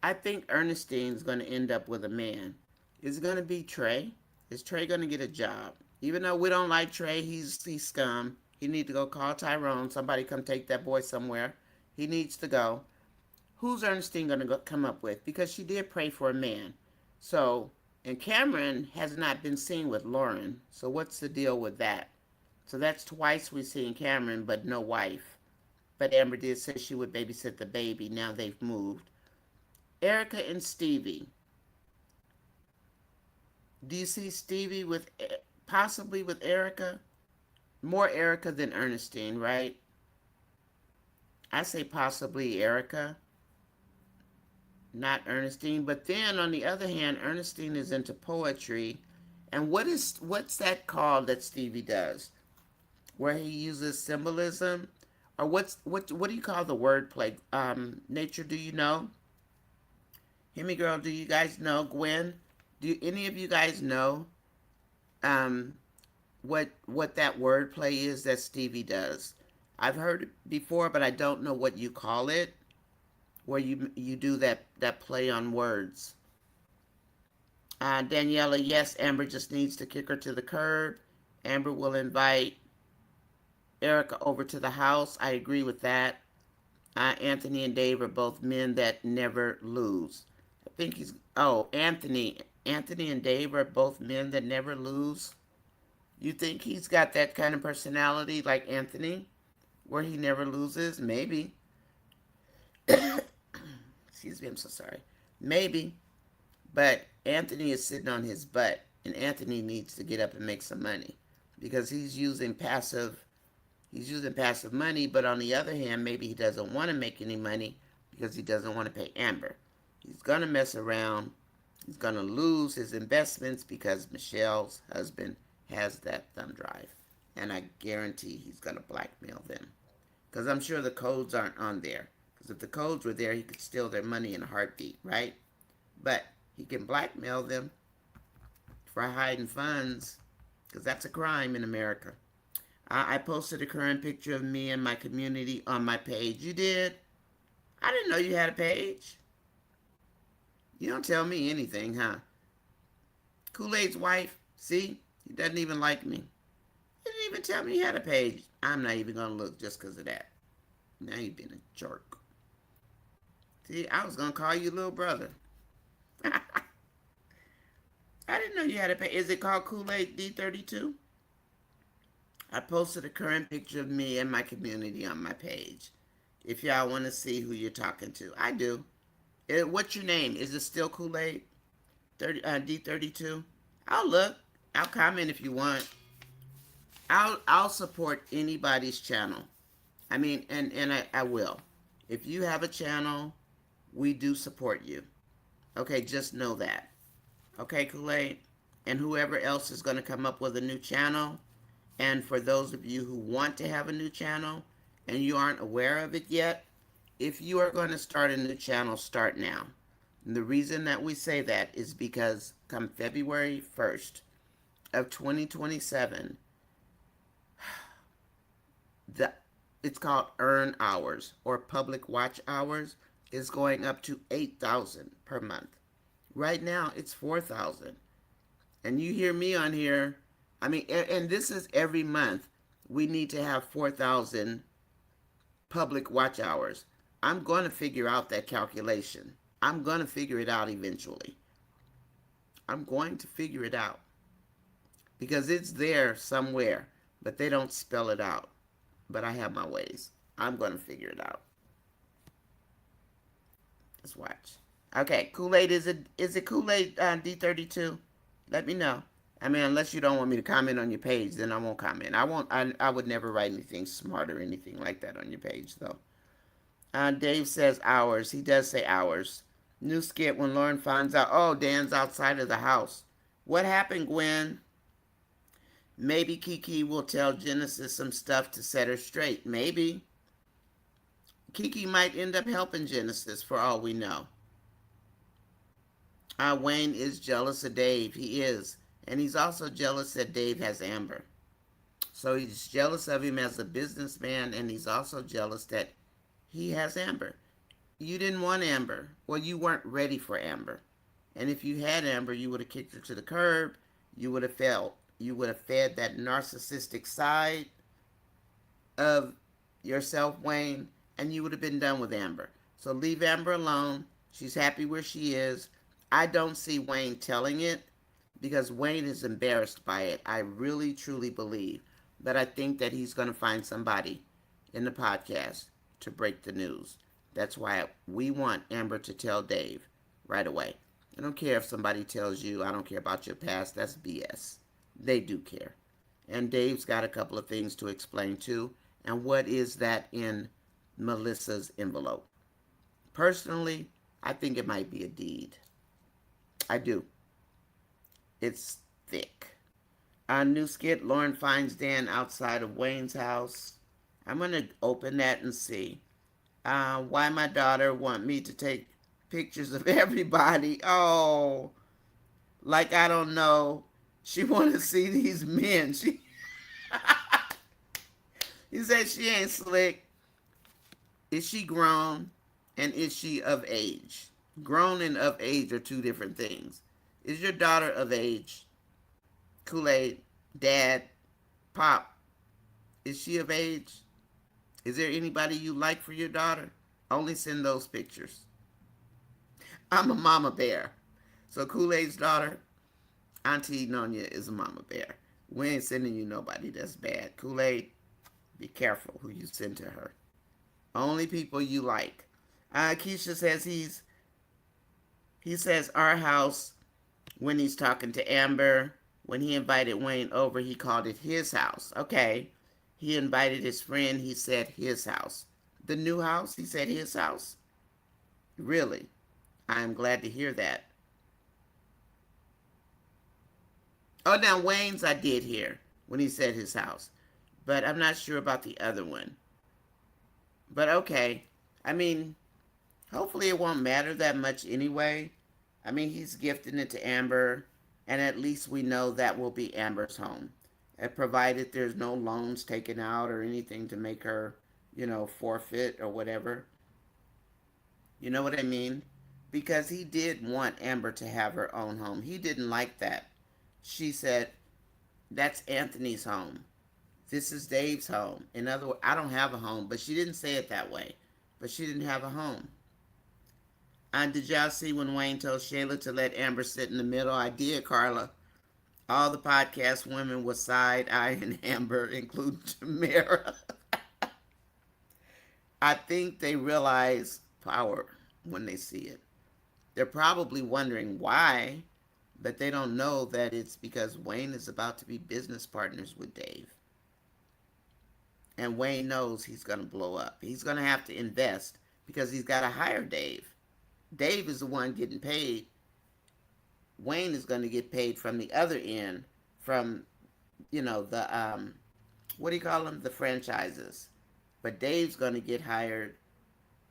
I think Ernestine's going to end up with a man. Is it going to be Trey? Is Trey going to get a job? Even though we don't like Trey, he's scum. He needs to go call Tyrone. Somebody come take that boy somewhere. He needs to go. Who's Ernestine going to come up with? Because she did pray for a man. So, and Cameron has not been seen with Lauren. So what's the deal with that? So that's twice we've seen Cameron, but no wife. But Amber did say she would babysit the baby. Now they've moved. Erica and Stevie. Do you see Stevie with possibly with Erica? More Erica than Ernestine, right? I say possibly Erica, not Ernestine. But then on the other hand, Ernestine is into poetry. And what's that called that Stevie does? Where he uses symbolism? Or what do you call the wordplay? Nature, do you know? Hemi girl, do you guys know? Gwen, do any of you guys know um, what that wordplay is that Stevie does? I've heard it before, but I don't know what you call it. Where you do that play on words. Daniela, yes, Amber just needs to kick her to the curb. Amber will invite Erica over to the house. I agree with that. Anthony and Dave are both men that never lose. I think Anthony and Dave are both men that never lose. You think he's got that kind of personality like Anthony, where he never loses? Maybe. Excuse me, I'm so sorry. Maybe. But Anthony is sitting on his butt, and Anthony needs to get up and make some money because he's using passive money, but on the other hand, maybe he doesn't want to make any money because he doesn't want to pay Amber. He's going to mess around. He's going to lose his investments because Michelle's husband has that thumb drive. And I guarantee he's going to blackmail them. Because I'm sure the codes aren't on there. Because if the codes were there, he could steal their money in a heartbeat, right? But he can blackmail them for hiding funds. Because that's a crime in America. I posted a current picture of me and my community on my page. You did? I didn't know you had a page. You don't tell me anything, huh? Kool-Aid's wife, see? He doesn't even like me. He didn't even tell me he had a page. I'm not even going to look just because of that. Now you've been a jerk. See, I was going to call you little brother. I didn't know you had a page. Is it called Kool-Aid D32? I posted a current picture of me and my community on my page. If y'all want to see who you're talking to. I do. What's your name? Is it still Kool-Aid D32? I'll look. I'll comment if you want. I'll support anybody's channel. I mean, and I will. If you have a channel, we do support you. Okay, just know that. Okay, Kool-Aid? And whoever else is going to come up with a new channel, and for those of you who want to have a new channel and you aren't aware of it yet, if you are going to start a new channel, start now. And the reason that we say that is because come February 1st of 2027, it's called earn hours or public watch hours is going up to 8,000 per month. Right now, it's 4,000. And you hear me on here, I mean, and this is every month. We need to have 4,000 public watch hours. I'm going to figure out that calculation. I'm going to figure it out eventually. I'm going to figure it out. Because it's there somewhere, but they don't spell it out. But I have my ways. I'm going to figure it out. Let's watch. Okay, Kool-Aid, is it Kool-Aid D32? Let me know. I mean, unless you don't want me to comment on your page, then I won't comment. I would never write anything smart or anything like that on your page, though. Dave says hours. He does say hours. New skit when Lauren finds out, oh, Dan's outside of the house. What happened, Gwen? Maybe Kiki will tell Genesis some stuff to set her straight. Maybe. Kiki might end up helping Genesis for all we know. Wayne is jealous of Dave. He is. And he's also jealous that Dave has Amber. So he's jealous of him as a businessman, and he's also jealous that he has Amber. You didn't want Amber. Well, you weren't ready for Amber. And if you had Amber, you would have kicked her to the curb. You would have fed that narcissistic side of yourself, Wayne, and you would have been done with Amber. So leave Amber alone. She's happy where she is. I don't see Wayne telling it because Wayne is embarrassed by it. I really, truly believe. But I think that he's going to find somebody in the podcast to break the news. That's why we want Amber to tell Dave right away. I don't care if somebody tells you, I don't care about your past. That's BS. They do care. And Dave's got a couple of things to explain too. And what is that in Melissa's envelope? Personally, I think it might be a deed. I do. It's thick. Our new skit, Lauren finds Dan outside of Wayne's house. I'm going to open that and see. Why my daughter want me to take pictures of everybody. Oh, like I don't know. She want to see these men. He said she ain't slick. Is she grown? And is she of age? Grown and of age are two different things. Is your daughter of age? Kool-Aid, Dad, Pop, is she of age? Is there anybody you like for your daughter? Only send those pictures. I'm a mama bear. So Kool-Aid's daughter, Auntie Nonya, is a mama bear. We ain't sending you nobody that's bad. Kool-Aid, be careful who you send to her. Only people you like. Keisha says he says our house when he's talking to Amber. When he invited Wayne over, he called it his house. Okay. He invited his friend. He said his house. The new house, he said his house. Really? I am glad to hear that. Oh, now Wayne's I did hear when he said his house. But I'm not sure about the other one. But okay. I mean, hopefully it won't matter that much anyway. I mean, he's gifting it to Amber, and at least we know that will be Amber's home. Provided there's no loans taken out or anything to make her, forfeit or whatever. You know what I mean? Because he did want Amber to have her own home. He didn't like that. She said, that's Anthony's home. This is Dave's home. In other words, I don't have a home, but she didn't say it that way. But she didn't have a home. And did y'all see when Wayne told Shayla to let Amber sit in the middle? I did, Carla. All the podcast women were side-eyeing Amber, including Tamara. I think they realize power when they see it. They're probably wondering why, but they don't know that it's because Wayne is about to be business partners with Dave. And Wayne knows he's going to blow up. He's going to have to invest because he's got to hire Dave. Dave is the one getting paid. Wayne is going to get paid from the other end, from, the, what do you call them? The franchises. But Dave's going to get hired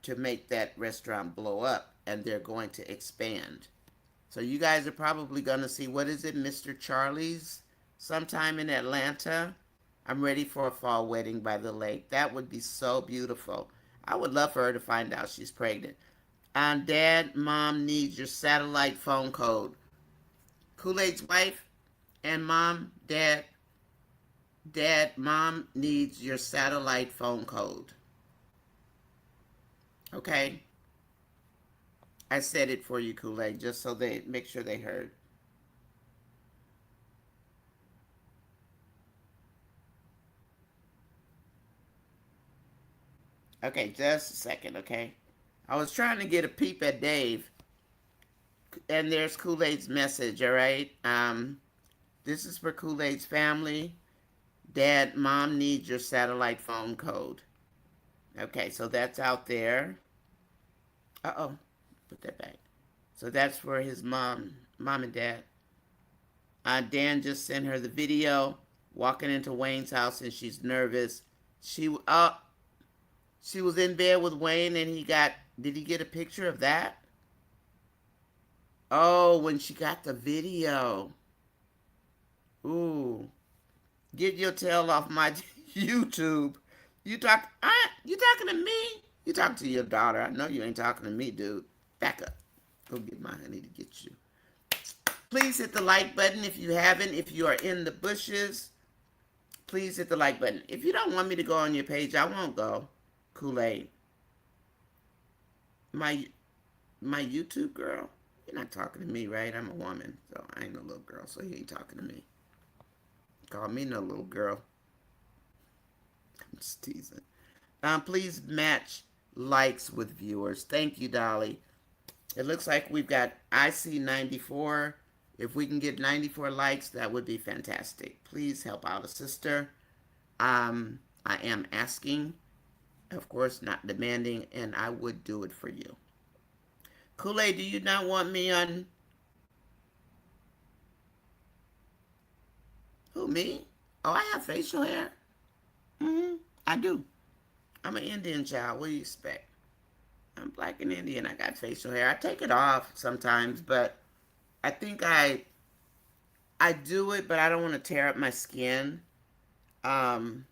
to make that restaurant blow up, and they're going to expand. So you guys are probably going to see, what is it, Mr. Charlie's sometime in Atlanta. I'm ready for a fall wedding by the lake. That would be so beautiful. I would love for her to find out she's pregnant. And Dad, Mom needs your satellite phone code. Kool-Aid's wife and Mom, Dad, Mom needs your satellite phone code. Okay? I said it for you, Kool-Aid, just so they make sure they heard. Okay, just a second, okay? I was trying to get a peep at Dave, and there's Kool-Aid's message, all right? This is for Kool-Aid's family. Dad, Mom needs your satellite phone code. Okay, so that's out there. Uh-oh, put that back. So that's for his mom and dad. Dan just sent her the video, walking into Wayne's house, and she's nervous. She was in bed with Wayne, and did he get a picture of that? Oh, when she got the video. Ooh. Get your tail off my YouTube. You talking to me? You talk to your daughter. I know you ain't talking to me, dude. Back up. Go get my honey to get you. Please hit the like button if you haven't. If you are in the bushes, please hit the like button. If you don't want me to go on your page, I won't go. Kool-Aid. My my YouTube girl. You're not talking to me, right? I'm a woman, so I ain't no little girl, so you ain't talking to me. Call me no little girl. I'm just teasing. Please match likes with viewers. Thank you, Dolly. It looks like we've got IC 94. If we can get 94 likes, that would be fantastic. Please help out a sister. I am asking, of course, not demanding, and I would do it for you. Kool-Aid, do you not want me on? Who, me? Oh, I have facial hair. I do. I'm an Indian child. What do you expect? I'm black and Indian. I got facial hair. I take it off sometimes, but I think I do it, but I don't want to tear up my skin. Um,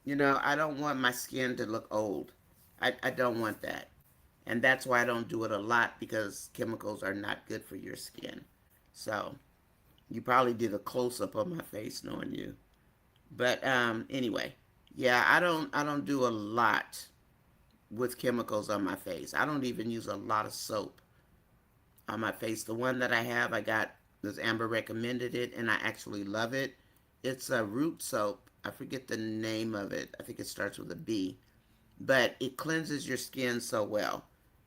I don't want my skin to look old. I don't want that. And that's why I don't do it a lot, because chemicals are not good for your skin. So you probably did a close up of my face knowing you. But anyway, yeah, I don't do a lot with chemicals on my face. I don't even use a lot of soap on my face. The one that I have, I got, this Amber recommended it, and I actually love it. It's a root soap. I forget the name of it. I think it starts with a B. But it cleanses your skin so well.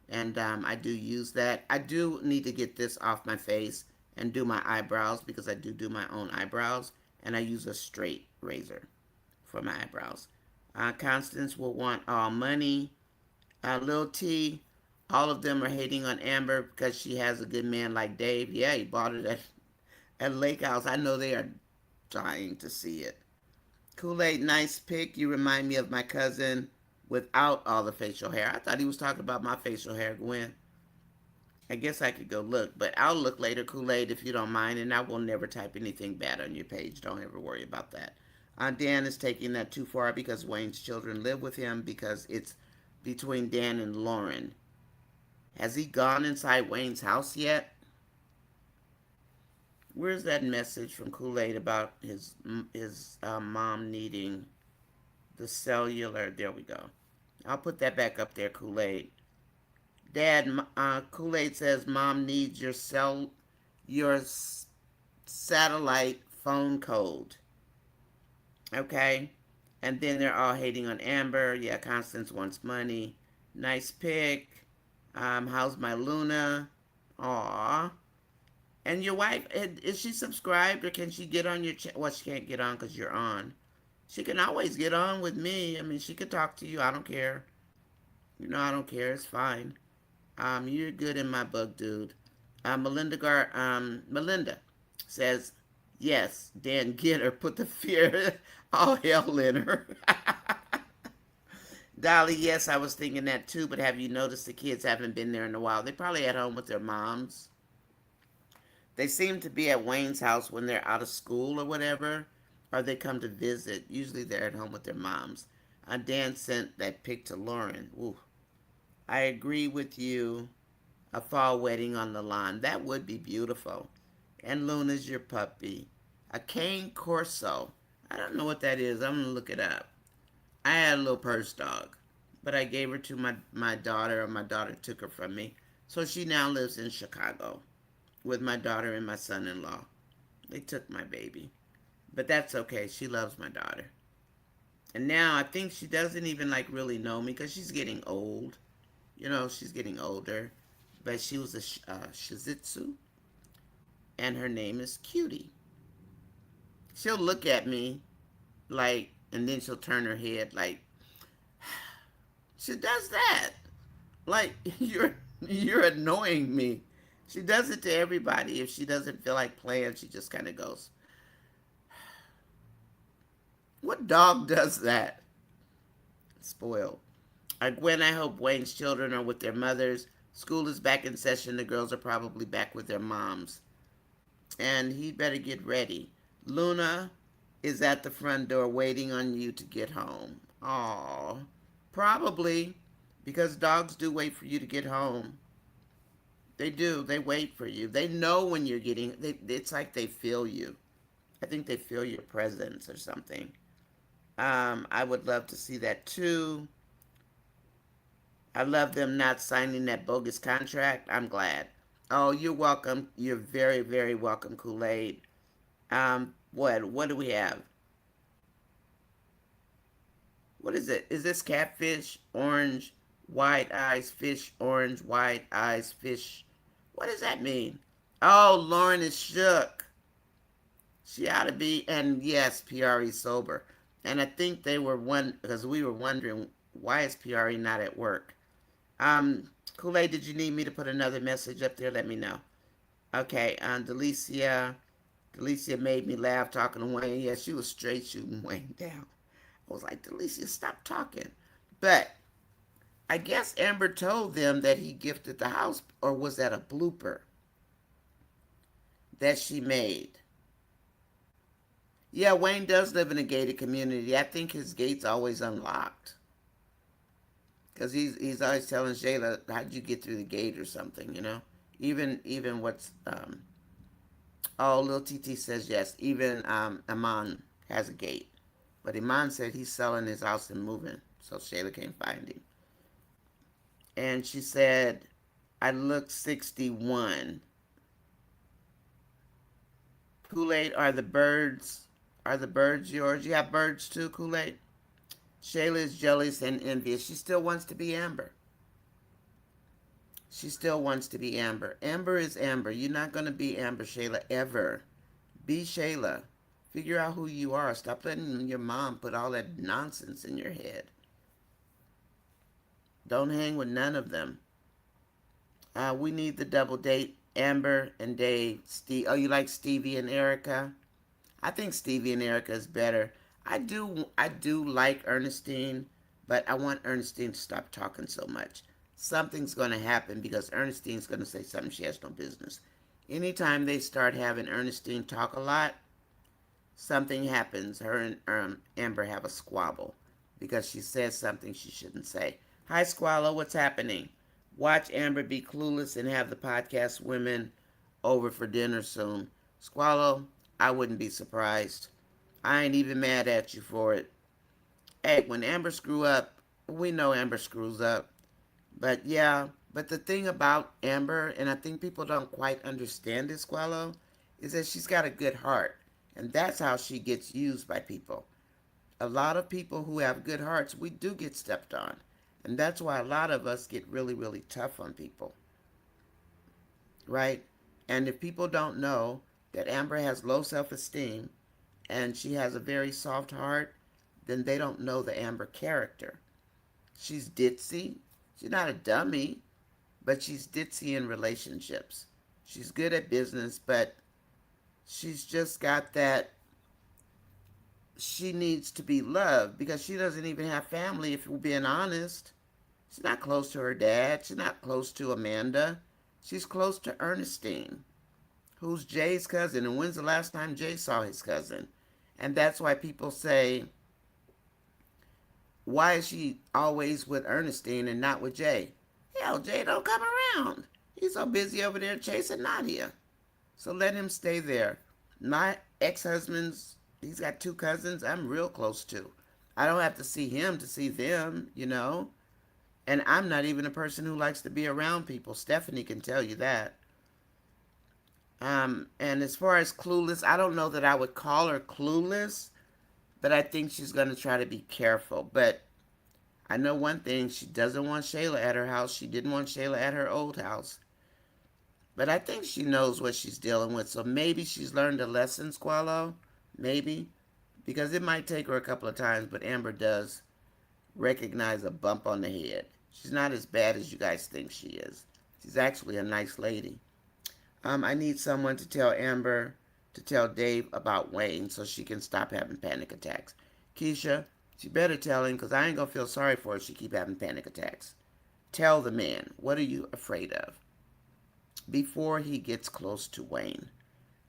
And I do use that. I do need to get this off my face and do my eyebrows, because I do my own eyebrows. And I use a straight razor for my eyebrows. Constance will want all money. Lil T, all of them are hating on Amber because she has a good man like Dave. Yeah, he bought it at Lake House. I know they are dying to see it. Kool-Aid, nice pick. You remind me of my cousin without all the facial hair. I thought he was talking about my facial hair, Gwen. I guess I could go look, but I'll look later, Kool-Aid, if you don't mind, and I will never type anything bad on your page. Don't ever worry about that. Dan is taking that too far because Wayne's children live with him, because it's between Dan and Lauren. Has he gone inside Wayne's house yet? Where's that message from Kool-Aid about his mom needing the cellular? There we go. I'll put that back up there, Kool-Aid. Dad, Kool-Aid says mom needs your satellite phone code. Okay? And then they're all hating on Amber. Yeah, Constance wants money. Nice pick. How's my Luna? Aw. And your wife, is she subscribed, or can she get on your chat? Well, she can't get on because you're on. She can always get on with me. I mean, she could talk to you. I don't care. I don't care. It's fine. You're good in my book, dude. Melinda says, yes, Dan, get her. Put the fear, all hell in her. Dolly, yes, I was thinking that too, but have you noticed the kids haven't been there in a while? They're probably at home with their moms. They seem to be at Wayne's house when they're out of school or whatever, or they come to visit. Usually they're at home with their moms. Dan sent that pic to Lauren. Ooh. I agree with you. A fall wedding on the lawn. That would be beautiful. And Luna's your puppy. A cane corso. I don't know what that is. I'm going to look it up. I had a little purse dog, but I gave her to my daughter, and my daughter took her from me. So she now lives in Chicago with my daughter and my son-in-law. They took my baby. But that's okay. She loves my daughter. And now I think she doesn't even really know me, because she's getting old. She's getting older. But she was a Shih Tzu, and her name is Cutie. She'll look at me and then she'll turn her head she does that. You're annoying me. She does it to everybody. If she doesn't feel like playing, she just kind of goes. What dog does that? Spoiled. Gwen, I hope Wayne's children are with their mothers. School is back in session. The girls are probably back with their moms. And he better get ready. Luna is at the front door waiting on you to get home. Aw. Probably. because dogs do wait for you to get home. They do. They wait for you. They know when you're getting. It's like they feel you. I think they feel your presence or something. I would love to see that too. I love them not signing that bogus contract. I'm glad. Oh, you're welcome. You're very, very welcome, Kool-Aid. What do we have? What is it? Is this catfish? Orange, white eyes, fish, orange, white eyes, fish. What does that mean? Oh, Lauren is shook. She ought to be, and yes, PRE sober. And I think they were one because we were wondering why is PRE not at work. Kool-Aid, did you need me to put another message up there? Let me know. Okay, Delicia made me laugh talking to Wayne. Yeah, she was straight shooting Wayne down. I was like, Delicia, stop talking. But I guess Amber told them that he gifted the house, or was that a blooper that she made? Yeah, Wayne does live in a gated community. I think his gate's always unlocked. Because he's always telling Shayla, how'd you get through the gate or something, you know? Even what's, oh, Lil TT says yes. Even Iman has a gate. But Iman said he's selling his house and moving, so Shayla can't find him. And she said, I look 61. Kool-Aid, are the birds yours? You have birds too, Kool-Aid? Shayla is jealous and envious. She still wants to be Amber. She still wants to be Amber. Amber is Amber. You're not going to be Amber, Shayla, ever. Be Shayla. Figure out who you are. Stop letting your mom put all that nonsense in your head. Don't hang with none of them. We need the double date. Amber and Dave. Steve. Oh, you like Stevie and Erica? I think Stevie and Erica is better. I do like Ernestine, but I want Ernestine to stop talking so much. Something's going to happen because Ernestine's going to say something she has no business. Anytime they start having Ernestine talk a lot, something happens. Her and Amber have a squabble because she says something she shouldn't say. Hi, Squallow. What's happening? Watch Amber be clueless and have the podcast women over for dinner soon. Squallow, I wouldn't be surprised. I ain't even mad at you for it. Hey, when Amber screw up, we know Amber screws up. But yeah, but the thing about Amber, and I think people don't quite understand this, Squallow, is that she's got a good heart. And that's how she gets used by people. A lot of people who have good hearts, we do get stepped on. And that's why a lot of us get really, really tough on people, right? And if people don't know that Amber has low self esteem and she has a very soft heart, then they don't know the Amber character. She's ditzy. She's not a dummy, but she's ditzy in relationships. She's good at business, but she's just got that she needs to be loved because she doesn't even have family, if we're being honest. She's not close to her dad. She's not close to Amanda. She's close to Ernestine, who's Jay's cousin. And when's the last time Jay saw his cousin? And that's why people say, why is she always with Ernestine and not with Jay? Hell, Jay don't come around. He's so busy over there chasing Nadia. So let him stay there. My ex-husband's, he's got two cousins I'm real close to. I don't have to see him to see them, you know. And I'm not even a person who likes to be around people. Stephanie can tell you that. And as far as clueless, I don't know that I would call her clueless, but I think she's going to try to be careful. But I know one thing, she doesn't want Shayla at her house. She didn't want Shayla at her old house. But I think she knows what she's dealing with. So maybe she's learned a lesson, Squallow. Maybe. Because it might take her a couple of times, but Amber does recognize a bump on the head. She's not as bad as you guys think she is. She's actually a nice lady. I need someone to tell Amber to tell Dave about Wayne so she can stop having panic attacks. Keisha, she better tell him because I ain't going to feel sorry for her if she keep having panic attacks. Tell the man, what are you afraid of? Before he gets close to Wayne.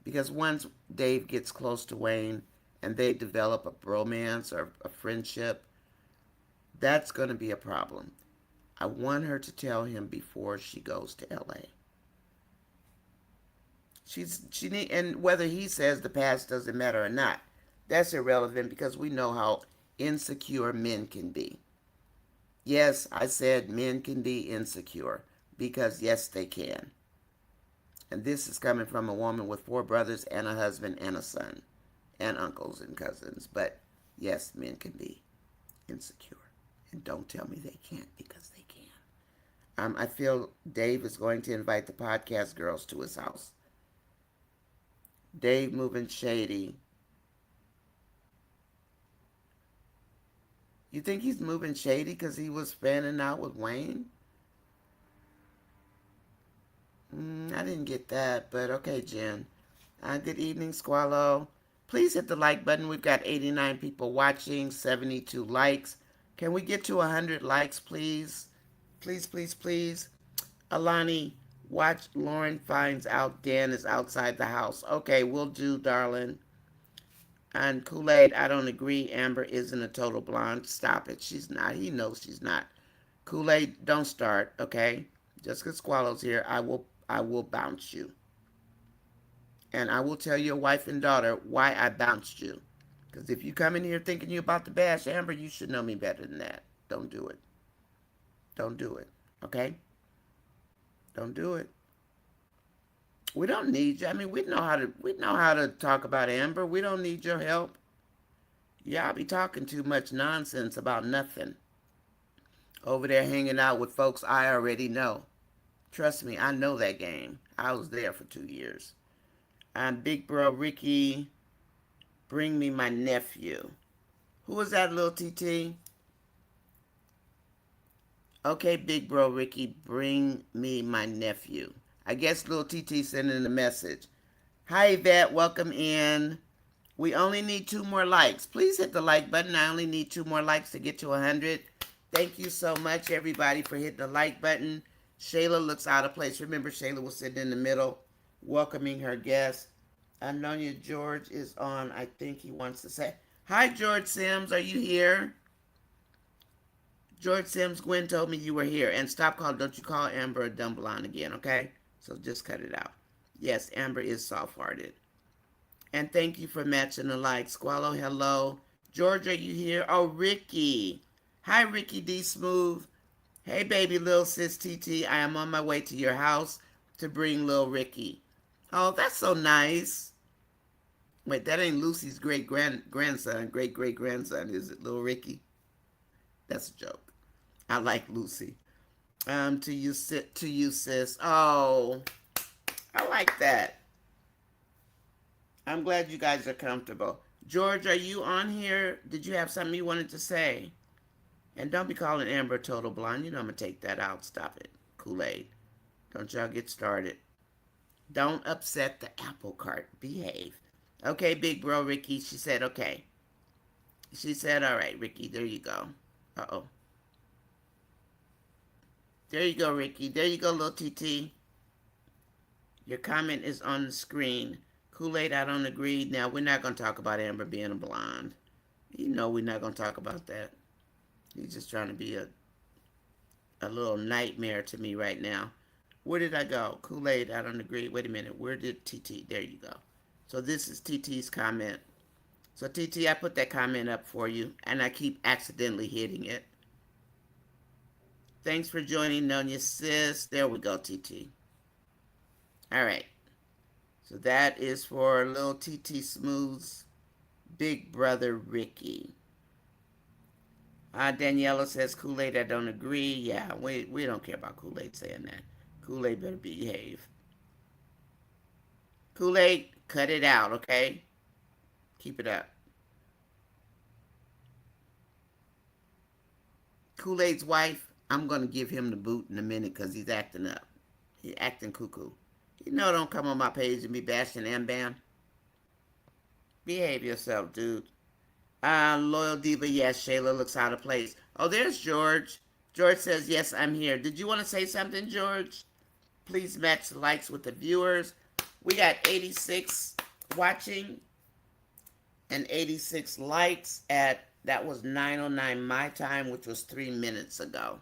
Because once Dave gets close to Wayne and they develop a bromance or a friendship, that's going to be a problem. I want her to tell him before she goes to LA. And whether he says the past doesn't matter or not, that's irrelevant because we know how insecure men can be. Yes, I said men can be insecure because yes, they can. And this is coming from a woman with 4 brothers and a husband and a son and uncles and cousins. But yes, men can be insecure. And don't tell me they can't because they can. I feel Dave is going to invite the podcast girls to his house. Dave moving shady. You think he's moving shady because he was fanning out with Wayne? I didn't get that, but okay, Jen. Good evening, Squallow. Please hit the like button. We've got 89 people watching, 72 likes. Can we get to 100 likes, please? Please, please, please. Alani, watch Lauren finds out Dan is outside the house. Okay, we'll do, darling. And Kool-Aid, I don't agree. Amber isn't a total blonde. Stop it. She's not. He knows she's not. Kool-Aid, don't start, okay? Just because Squallow's here, I will bounce you. And I will tell your wife and daughter why I bounced you. Because if you come in here thinking you're about to bash Amber, you should know me better than that. Don't do it. Don't do it. Okay? Don't do it. We don't need you. I mean, we know how to talk about Amber. We don't need your help. Y'all be talking too much nonsense about nothing. Over there hanging out with folks I already know. Trust me, I know that game. I was there for 2 years. I'm Big Bro Ricky. Bring me my nephew. Who was that, little TT? Okay, Big Bro Ricky, bring me my nephew. I guess little TT sending a message. Hi, Yvette, welcome in. We only need 2 more likes. Please hit the like button. I only need 2 more likes to get to 100. Thank you so much, everybody, for hitting the like button. Shayla looks out of place. Remember, Shayla was sitting in the middle, welcoming her guest. Nonya George is on. I think he wants to say, hi, George Sims. Are you here? George Sims, Gwen told me you were here. And stop calling. Don't you call Amber a dumb blonde again, okay? So just cut it out. Yes, Amber is soft-hearted. And thank you for matching the like. Squallow, hello. George, are you here? Oh, Ricky. Hi, Ricky D. Smooth. Hey, baby, little sis TT. I am on my way to your house to bring little Ricky. Oh, that's so nice. Wait, that ain't Lucy's great-grandson, great-great-grandson, is it, little Ricky? That's a joke. I like Lucy. To you, sis. Oh, I like that. I'm glad you guys are comfortable. George, are you on here? Did you have something you wanted to say? And don't be calling Amber a total blonde. You know I'm going to take that out. Stop it. Kool-Aid. Don't y'all get started. Don't upset the apple cart. Behave. Okay, big bro Ricky. She said, okay. She said, all right, Ricky. There you go. Uh-oh. There you go, Ricky. There you go, little TT. Your comment is on the screen. Kool-Aid, I don't agree. Now, we're not going to talk about Amber being a blonde. You know we're not going to talk about that. He's just trying to be a little nightmare to me right now. Where did I go? Kool-Aid, I don't agree. Wait a minute. Where did TT? There you go. So this is TT's comment. So TT, I put that comment up for you, and I keep accidentally hitting it. Thanks for joining, Nonya Sis. There we go, TT. All right. So that is for little TT Smooth's big brother, Ricky. Daniela says, Kool-Aid, I don't agree. Yeah, we don't care about Kool-Aid saying that. Kool-Aid better behave. Kool-Aid, cut it out, okay? Keep it up. Kool-Aid's wife, I'm going to give him the boot in a minute because he's acting up. He's acting cuckoo. You know don't come on my page and be bashing and bam. Behave yourself, dude. Loyal Diva, yes, Shayla looks out of place. Oh, there's George. George says, yes, I'm here. Did you want to say something, George? Please match the likes with the viewers. We got 86 watching and 86 likes at, that was 9:09 my time, which was 3 minutes ago.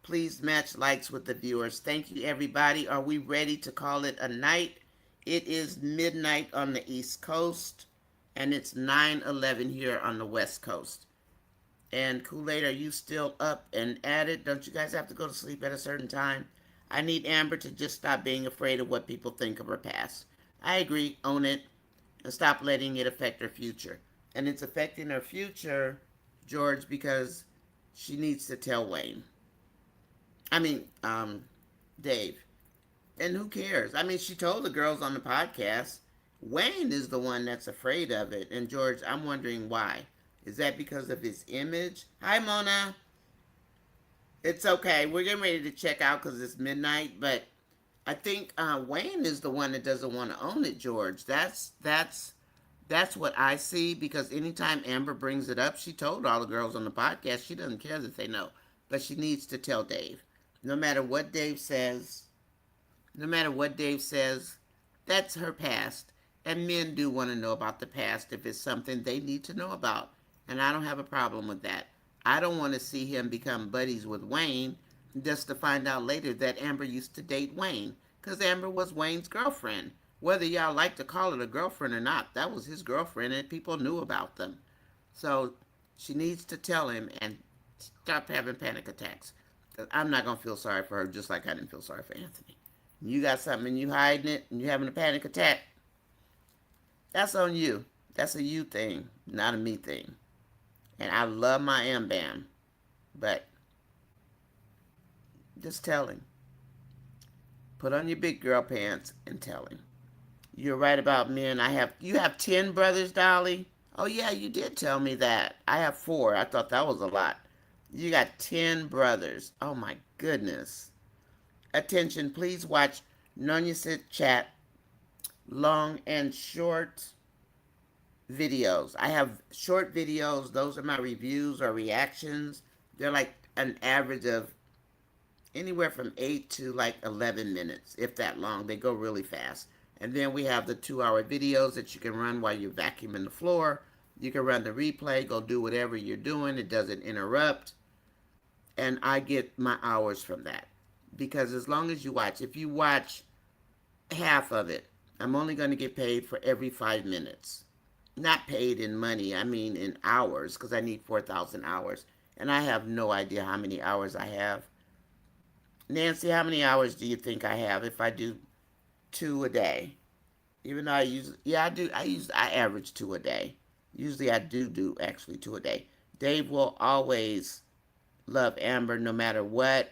Please match likes with the viewers. Thank you, everybody. Are we ready to call it a night? It is midnight on the East Coast, and it's 9:11 here on the West Coast. And Kool-Aid, are you still up and at it? Don't you guys have to go to sleep at a certain time? I need Amber to just stop being afraid of what people think of her past. I agree, own it, and stop letting it affect her future. And it's affecting her future, George, because she needs to tell Wayne. I mean, Dave. And who cares? I mean, she told the girls on the podcast. Wayne is the one that's afraid of it. And George, I'm wondering why. Is that because of his image? Hi, Mona. It's okay. We're getting ready to check out because it's midnight. But I think Wayne is the one that doesn't want to own it, George. That's what I see, because anytime Amber brings it up, she told all the girls on the podcast she doesn't care that they know. But she needs to tell Dave. No matter what Dave says, that's her past. And men do want to know about the past if it's something they need to know about. And I don't have a problem with that. I don't want to see him become buddies with Wayne just to find out later that Amber used to date Wayne. Because Amber was Wayne's girlfriend. Whether y'all like to call it a girlfriend or not, that was his girlfriend and people knew about them. So she needs to tell him and stop having panic attacks. I'm not going to feel sorry for her just like I didn't feel sorry for Anthony. You got something and you hiding it and you having a panic attack, that's on you. That's a you thing, not a me thing. And I love my Bam, but just tell him. Put on your big girl pants and tell him. You're right about men. You have 10 brothers, Dolly? Oh yeah, you did tell me that. I have 4. I thought that was a lot. You got 10 brothers. Oh my goodness. Attention, please watch NonyasisChat long and short videos. I have short videos. Those are my reviews or reactions. They're like an average of anywhere from 8 to like 11 minutes, if that long. They go really fast. And then we have the 2-hour videos that you can run while you're vacuuming the floor. You can run the replay, go do whatever you're doing. It doesn't interrupt. And I get my hours from that. Because as long as you watch, if you watch half of it, I'm only going to get paid for every 5 minutes. Not paid in money, I mean in hours, because I need 4,000 hours. And I have no idea how many hours I have. Nancy, how many hours do you think I have if I do 2 a day? Even though I average 2 a day. Usually I do actually 2 a day. Dave will always love Amber no matter what.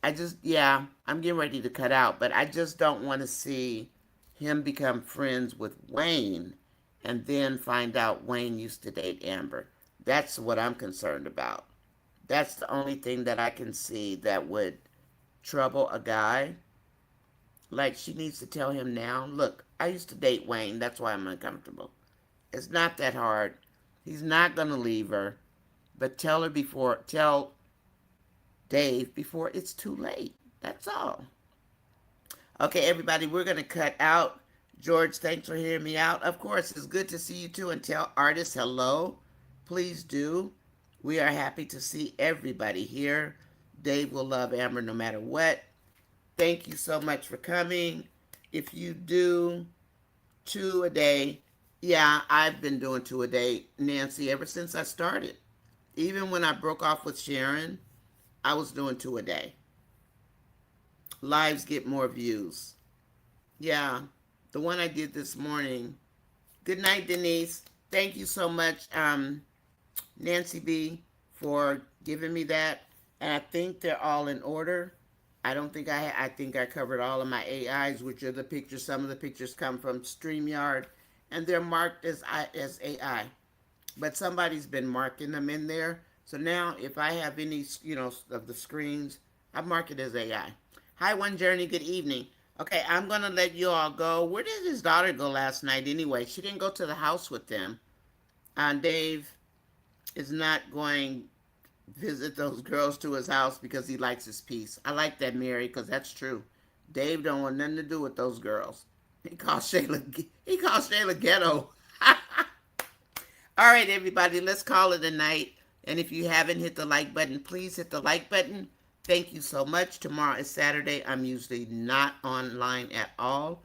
I'm getting ready to cut out, but I just don't want to see him become friends with Wayne and then find out Wayne used to date Amber. That's what I'm concerned about. That's the only thing that I can see that would trouble a guy. Like, she needs to tell him now, look, I used to date Wayne, that's why I'm uncomfortable. It's not that hard. He's not going to leave her, but tell Dave before it's too late. That's all. Okay, everybody, we're going to cut out. George, thanks for hearing me out. Of course, it's good to see you too, and tell artists hello. Please do. We are happy to see everybody here. Dave will love Amber no matter what. Thank you so much for coming. If you do 2 a day, yeah, I've been doing 2 a day, Nancy, ever since I started. Even when I broke off with Sharon, I was doing 2 a day. Lives get more views. Yeah, the one I did this morning. Good night, Denise. Thank you so much, Nancy B, for giving me that. And I think they're all in order. I think I covered all of my AIs, which are the pictures. Some of the pictures come from StreamYard, and they're marked as AI. But somebody's been marking them in there. So now if I have any, of the screens, I mark it as AI. Hi, One Journey. Good evening. Okay, I'm going to let you all go. Where did his daughter go last night anyway? She didn't go to the house with them. Dave is not going visit those girls to his house because he likes his peace. I like that, Mary, because that's true. Dave don't want nothing to do with those girls. He calls Shayla ghetto. All right, everybody, let's call it a night. And if you haven't hit the like button, please hit the like button. Thank you so much. Tomorrow is Saturday. I'm usually not online at all.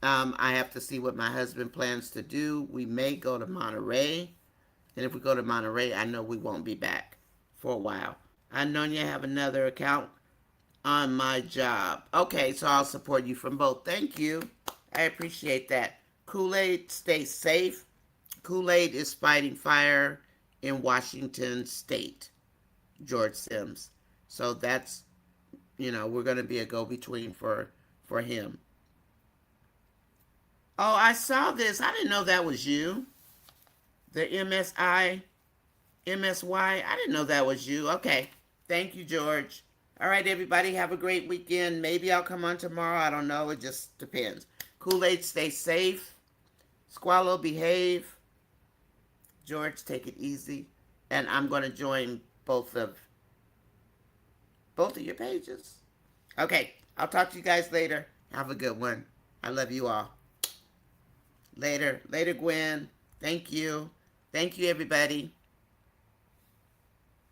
I have to see what my husband plans to do. We may go to Monterey. And if we go to Monterey, I know we won't be back for a while. I know you have another account on my job. Okay, so I'll support you from both. Thank you. I appreciate that. Kool-Aid, stay safe. Kool-Aid is fighting fire in Washington State, George Sims. So that's, we're going to be a go-between for him. Oh, I saw this. I didn't know that was you. The MSY. I didn't know that was you. Okay. Thank you, George. All right, everybody. Have a great weekend. Maybe I'll come on tomorrow. I don't know. It just depends. Kool-Aid, stay safe. Squallow, behave. George, take it easy. And I'm going to join both of your pages. Okay. I'll talk to you guys later. Have a good one. I love you all. Later. Later, Gwen. Thank you. Thank you, everybody.